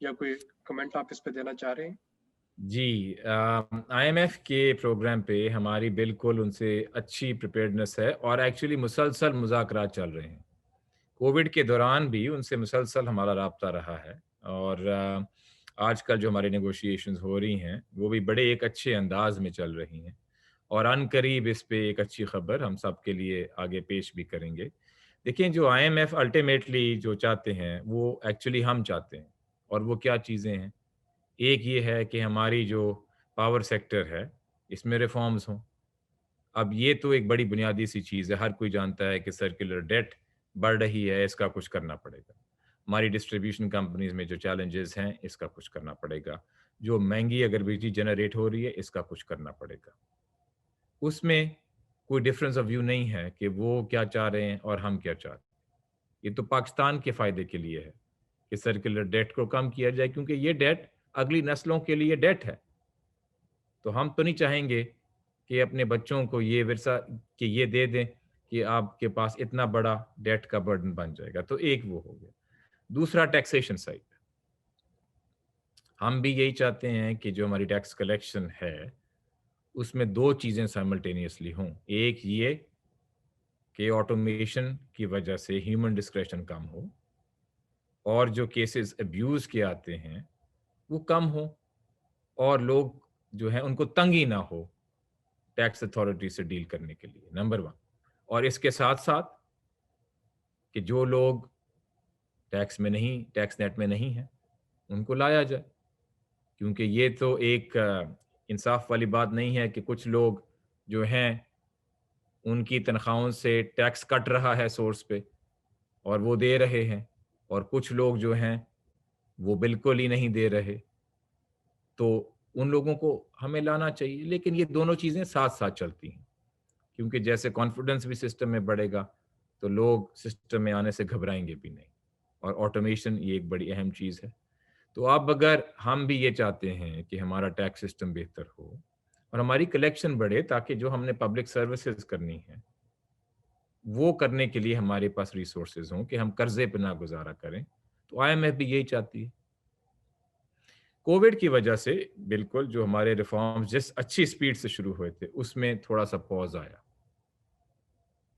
یا کوئی کمنٹ آپ اس پہ دینا چاہ رہے ہیں؟ جی IMF کے پروگرام پہ ہماری بالکل ان سے اچھی پریپیئرڈنس ہے اور ایکچولی مسلسل مذاکرات چل رہے ہیں. کووڈ کے دوران بھی ان سے مسلسل ہمارا رابطہ رہا ہے اور آج کل جو ہماری نیگوشیشنز ہو رہی ہیں وہ بھی بڑے ایک اچھے انداز میں چل رہی ہیں اور عن قریب اس پہ ایک اچھی خبر ہم سب کے لیے آگے پیش بھی کریں گے. دیکھیں جو IMF الٹیمیٹلی جو چاہتے ہیں وہ ایکچولی ہم چاہتے ہیں اور وہ کیا چیزیں ہیں. ایک یہ ہے کہ ہماری جو پاور سیکٹر ہے اس میں ریفارمز ہوں. اب یہ تو ایک بڑی بنیادی سی چیز ہے, ہر کوئی جانتا ہے کہ سرکولر ڈیٹ بڑھ رہی ہے, اس کا کچھ کرنا پڑے گا. ہماری ڈسٹریبیوشن کمپنیز میں جو چیلنجز ہیں اس کا کچھ کرنا پڑے گا. جو مہنگی اگر بجلی جنریٹ ہو رہی ہے اس کا کچھ کرنا پڑے گا. اس میں کوئی ڈفرینس آف ویو نہیں ہے کہ وہ کیا چاہ رہے ہیں اور ہم کیا چاہ رہے ہیں. یہ تو پاکستان کے فائدے کے لیے ہے کہ سرکولر ڈیٹ کو کم کیا جائے, کیونکہ یہ ڈیٹ اگلی نسلوں کے لیے ڈیٹ ہے. تو ہم تو نہیں چاہیں گے کہ اپنے بچوں کو یہ ورثہ کہ یہ دے دیں کہ آپ کے پاس اتنا بڑا ڈیٹ کا برڈن بن جائے گا. تو ایک وہ ہو گیا. دوسرا ٹیکسیشن سائڈ, ہم بھی یہی چاہتے ہیں کہ جو ہماری ٹیکس کلیکشن ہے اس میں دو چیزیں سائملٹینیسلی ہوں. ایک یہ کہ آٹومیشن کی وجہ سے ہیومن ڈسکریشن کم ہو اور جو کیسز ابیوز کے آتے ہیں وہ کم ہوں اور لوگ جو ہیں ان کو تنگی نہ ہو ٹیکس اتھارٹی سے ڈیل کرنے کے لیے, نمبر 1. اور اس کے ساتھ ساتھ کہ جو لوگ ٹیکس میں نہیں, ٹیکس نیٹ میں نہیں ہیں ان کو لایا جائے, کیونکہ یہ تو ایک انصاف والی بات نہیں ہے کہ کچھ لوگ جو ہیں ان کی تنخواہوں سے ٹیکس کٹ رہا ہے سورس پہ اور وہ دے رہے ہیں, اور کچھ لوگ جو ہیں وہ بالکل ہی نہیں دے رہے. تو ان لوگوں کو ہمیں لانا چاہیے, لیکن یہ دونوں چیزیں ساتھ ساتھ چلتی ہیں, کیونکہ جیسے کانفیڈنس بھی سسٹم میں بڑھے گا تو لوگ سسٹم میں آنے سے گھبرائیں گے بھی نہیں, اور آٹومیشن یہ ایک بڑی اہم چیز ہے. تو اب اگر ہم بھی یہ چاہتے ہیں کہ ہمارا ٹیکس سسٹم بہتر ہو اور ہماری کلیکشن بڑھے تاکہ جو ہم نے پبلک سروسز کرنی ہے وہ کرنے کے لیے ہمارے پاس ریسورسز ہوں کہ ہم قرضے پہ نہ گزارا کریں, تو IMF بھی یہی چاہتی ہے. کووڈ کی وجہ سے بالکل جو ہمارے ریفارمز جس اچھی سپیڈ سے شروع ہوئے تھے اس میں تھوڑا سا پاز آیا,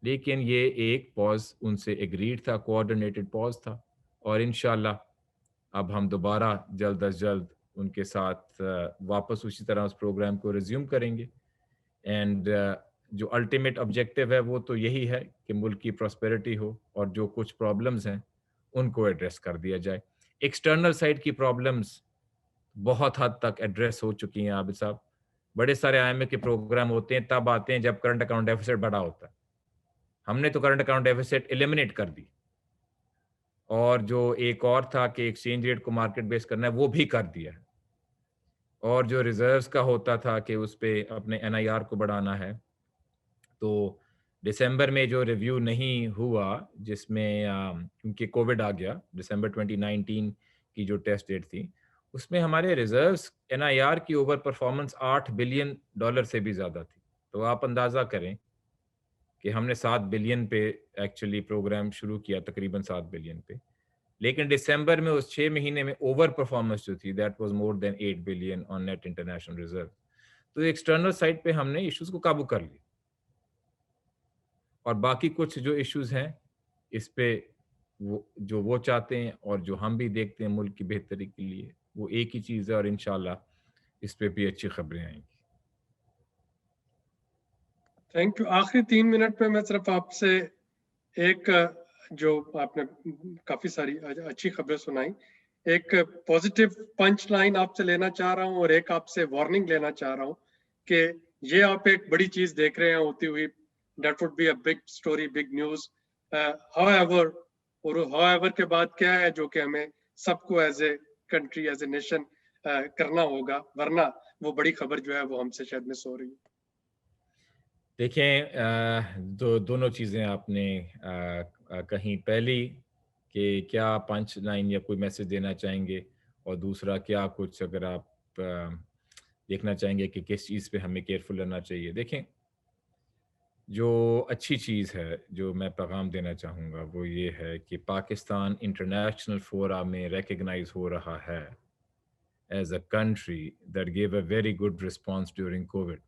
لیکن یہ ایک پاز ان سے ایگریڈ تھا, کوآرڈینیٹڈ پاز تھا, اور انشاءاللہ اب ہم دوبارہ جلد از جلد ان کے ساتھ واپس اسی طرح اس پروگرام کو ریزیوم کریں گے. اینڈ جو الٹیمیٹ آبجیکٹیو ہے وہ تو یہی ہے کہ ملک کی پراسپیرٹی ہو اور جو کچھ پرابلمز ہیں ان کو ایڈریس کر دیا جائے. ایکسٹرنل سائڈ کی پرابلمز بہت حد تک ایڈریس ہو چکی ہیں عابد صاحب. بڑے سارے IMF کے پروگرام ہوتے ہیں تب آتے ہیں جب کرنٹ اکاؤنٹ ڈیفیسٹ بڑا ہوتا ہے. ہم نے تو کرنٹ اکاؤنٹ ڈیفیسٹ ایلیمنیٹ کر دی, اور جو ایک اور تھا کہ ایکسچینج ریٹ کو مارکیٹ بیس کرنا ہے وہ بھی کر دیا ہے, اور جو ریزروز کا ہوتا تھا کہ اس پہ اپنے NIR کو بڑھانا ہے, تو دسمبر میں جو ریویو نہیں ہوا جس میں کیونکہ کووڈ آ گیا, دسمبر 2019 کی جو ٹیسٹ ڈیٹ تھی اس میں ہمارے ریزروز NIR کی اوور پرفارمنس $8 بلین سے بھی زیادہ تھی. تو آپ اندازہ کریں کہ ہم نے 7 بلین پہ ایکچولی پروگرام شروع کیا, تقریباً 7 بلین پہ, لیکن دسمبر میں اس 6 مہینے میں اوور پرفارمنس جو تھی that was more than 8 billion on net international reserve. تو ایکسٹرنل سائڈ پہ ہم نے ایشوز کو قابو کر لیا, اور باقی کچھ جو ایشوز ہیں اس پہ وہ چاہتے ہیں اور جو ہم بھی دیکھتے ہیں ملک کی بہتری کے لیے وہ ایک ہی چیز ہے, اور انشاءاللہ اس پہ بھی اچھی خبریں آئیں گی. Thank you. آخری 3 منٹ میں میں صرف آپ سے ایک جو آپ نے کافی ساری اچھی خبریں سنائی, ایک پازیٹیو پنچ لائن آپ سے لینا چاہ رہا ہوں اور ایک آپ سے وارننگ لینا چاہ رہا ہوں کہ یہ آپ ایک بڑی چیز دیکھ رہے ہیں ہوتی ہوئی, that would be a big story, big news. however اور however کے بعد کیا ہے جو کہ ہمیں سب کو as a country, as a nation کرنا ہوگا, ورنہ وہ بڑی خبر جو ہے وہ ہم سے شاید مس ہو رہی ہے. دیکھیں دونوں چیزیں آپ نے کہیں, پہلی کہ کیا پنچ لائن یا کوئی میسج دینا چاہیں گے, اور دوسرا کیا کچھ اگر آپ دیکھنا چاہیں گے کہ کس چیز پہ ہمیں کیئرفل رہنا چاہیے. دیکھیں جو اچھی چیز ہے جو میں پیغام دینا چاہوں گا وہ یہ ہے کہ پاکستان انٹرنیشنل فورا میں ریکگنائز ہو رہا ہے as a country that gave a very good response during COVID.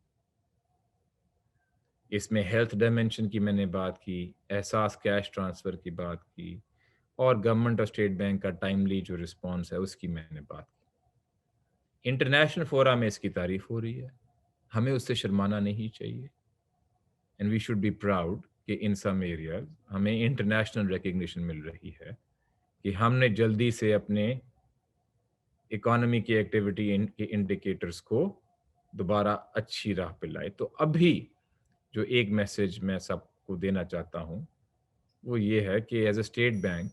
اس میں ہیلتھ ڈائمینشن کی میں نے بات کی، احساس کیش ٹرانسفر کی بات کی، اور گورنمنٹ اور اسٹیٹ بینک کا ٹائملی جو رسپانس ہے اس کی میں نے بات کی. انٹرنیشنل فورا میں اس کی تعریف ہو رہی ہے، ہمیں اس سے شرمانا نہیں چاہیے. And we should be proud کہ ان سم ایریاز ہمیں انٹرنیشنل ریکگنیشن مل رہی ہے کہ ہم نے جلدی سے اپنے اکانومی کی ایکٹیویٹی کے انڈیکیٹرز کو دوبارہ اچھی راہ پہ لائے. تو ابھی جو ایک میسج میں سب کو دینا چاہتا ہوں وہ یہ ہے کہ as a State Bank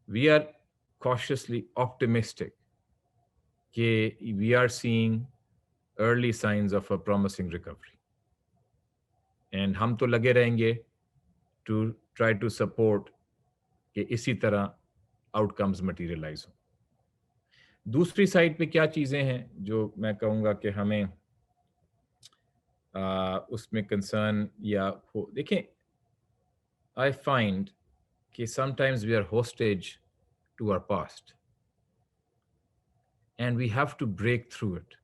we are cautiously optimistic کہ we are seeing early signs of a promising recovery. And ہم تو لگے رہیں گے ٹو ٹرائی ٹو سپورٹ کہ اسی طرح آؤٹ کمز مٹیریلائز ہوں. دوسری سائڈ پہ کیا چیزیں ہیں جو میں کہوں گا کہ ہمیں اس میں کنسرن یا ہو. دیکھیں آئی فائنڈ کہ sometimes we are hostage to our past and we have to break through it.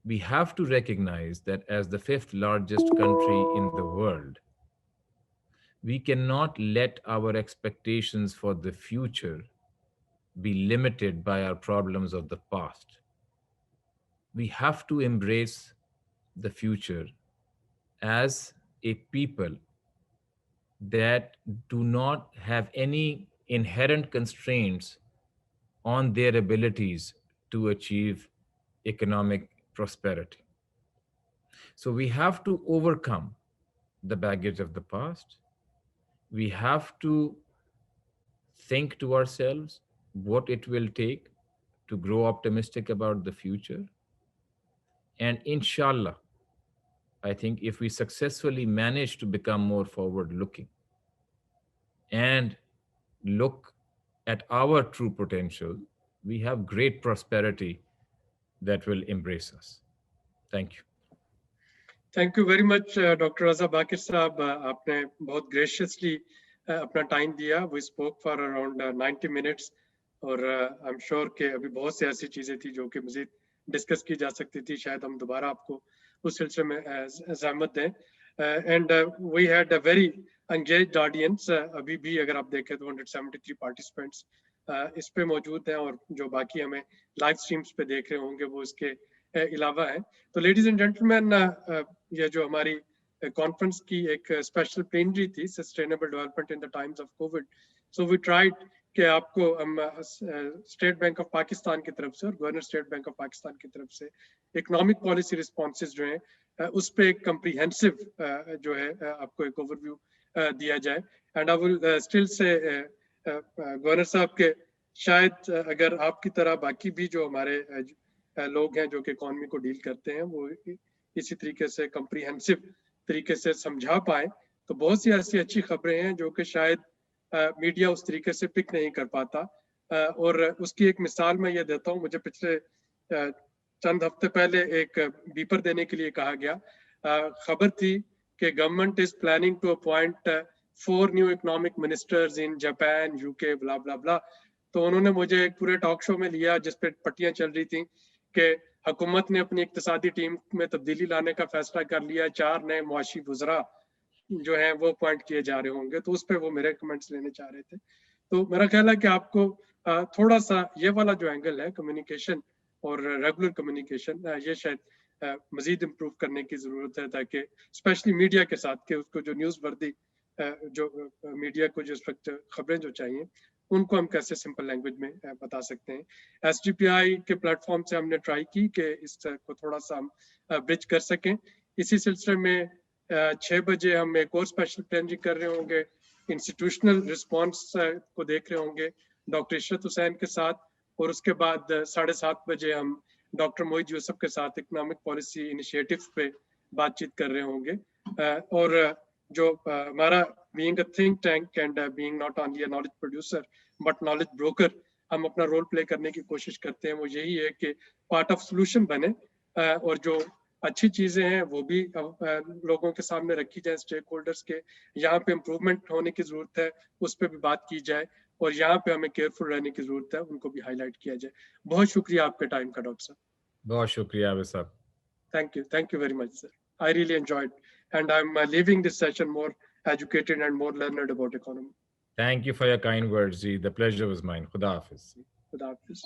We have to recognize that as the fifth largest country in the world, we cannot let our expectations for the future be limited by our problems of the past. We have to embrace the future as a people that do not have any inherent constraints on their abilities to achieve economic prosperity. So we have to overcome the baggage of the past. We have to think to ourselves what it will take to grow optimistic about the future. And inshallah, I think if we successfully manage to become more forward-looking and look at our true potential, we have great prosperity that will embrace us. Thank you. Thank you very much doctor Raza Baqir sahib. آپ نے بہت graciously اپنا time دیا. We spoke for around 90 minutes اور I am sure کہ ابھی بہت سی ایسی چیزیں تھیں جو کہ مزید ڈسکس کی جا سکتی تھی. شاید ہم دوبارہ آپ کو اس سلسلے میں زحمت دیں. And we had a very engaged audience. ابھی بھی اگر آپ دیکھیں تو 173 پارٹیسپینٹس اس پہ موجود ہیں اور جو باقی ہمیں لائیو اسٹریمس پہ دیکھ رہے ہوں گے وہ اس کے علاوہ ہیں. تو لیڈیز اینڈ جینٹلمین یہ جو ہماری کانفرنس کی ایک اسپیشل پلینری تھی sustainable development in the times of Covid. So we tried کہ آپ کو ہم اسٹیٹ بینک آف پاکستان کی طرف سے اور governor state bank of Pakistan کی طرف سے اکنامک پالیسی رسپانسز جو ہیں اس پہ ایک کمپریہنسو جو ہے آپ کو ایک اوور ویو دیا جائے. And I will still say governor صاحب کے شاید اگر آپ کی طرح باقی بھی جو ہمارے لوگ ہیں جو کہ اکانومی کو ڈیل کرتے ہیں وہ اسی طریقے سے کمپریہنسو طریقے سے سمجھا پائیں تو بہت سی ایسی اچھی خبریں ہیں جو کہ شاید میڈیا اس طریقے سے پک نہیں کر پاتا. اور اس کی ایک مثال میں یہ دیتا ہوں. مجھے پچھلے چند ہفتے پہلے ایک بیپر دینے کے لیے کہا گیا. خبر تھی کہ government is planning to appoint 4 new economic ministers in Japan UK blah بلا بلا. تو انہوں نے مجھے ایک پورے ٹاک شو میں لیا جس پہ پٹیاں چل رہی تھیں کہ حکومت نے اپنی اقتصادی ٹیم میں تبدیلی لانے کا فیصلہ کر لیا. 4 نئے معاشی وزراء جو ہیں وہ اپوائنٹ کیے جا رہے ہوں گے. تو اس پہ وہ میرے کمنٹس لینے چاہ رہے تھے. تو میرا خیال ہے کہ آپ کو تھوڑا سا یہ والا جو اینگل ہے کمیونیکیشن اور ریگولر کمیونیکیشن یہ شاید مزید امپروو کرنے کی ضرورت ہے تاکہ اسپیشلی میڈیا کے ساتھ کہ اس کو جو نیوز وردی جو میڈیا کو جو اس وقت خبریں جو چاہیے ان کو ہم کیسے سمپل لینگویج میں بتا سکتے ہیں. SGPI کے پلیٹ فارم سے ہم نے ٹرائی کی کہ اس کو تھوڑا سا ہم برج کر سکیں. اسی سلسلے میں 6 بجے ہم ایک اور اسپیشل پلینری کر رہے ہوں گے. انسٹیٹیوشنل رسپانس کو دیکھ رہے ہوں گے ڈاکٹر عشرت حسین کے ساتھ. اور اس کے بعد 7:30 بجے ہم ڈاکٹر موحد یوسف کے ساتھ اکنامک پالیسی انیشیٹوز پہ بات چیت کر رہے ہوں گے. اور جو ہمارا being a think tank and being not only a knowledge producer but knowledge broker ہم اپنا رول پلے کرنے کی کوشش کرتے ہیں وہ یہی ہے کہ پارٹ آف سولوشن بنے اور جو اچھی چیزیں ہیں وہ بھی لوگوں کے سامنے رکھی جائیں, اسٹیک ہولڈرس کے. یہاں پہ امپروومنٹ ہونے کی ضرورت ہے, اس پہ بھی بات کی جائے, اور یہاں پہ ہمیں کیئرفل رہنے کی ضرورت ہے, ان کو بھی ہائی لائٹ کیا جائے. بہت شکریہ آپ کے ٹائم کا ڈاکٹر صاحب. بہت شکریہ عابد صاحب. Thank you very much, sir. I really enjoyed, and I'm leaving this session more educated and more learned about economy. Thank you for your kind words, Ji. The pleasure was mine. Khuda Hafiz. Khuda Hafiz.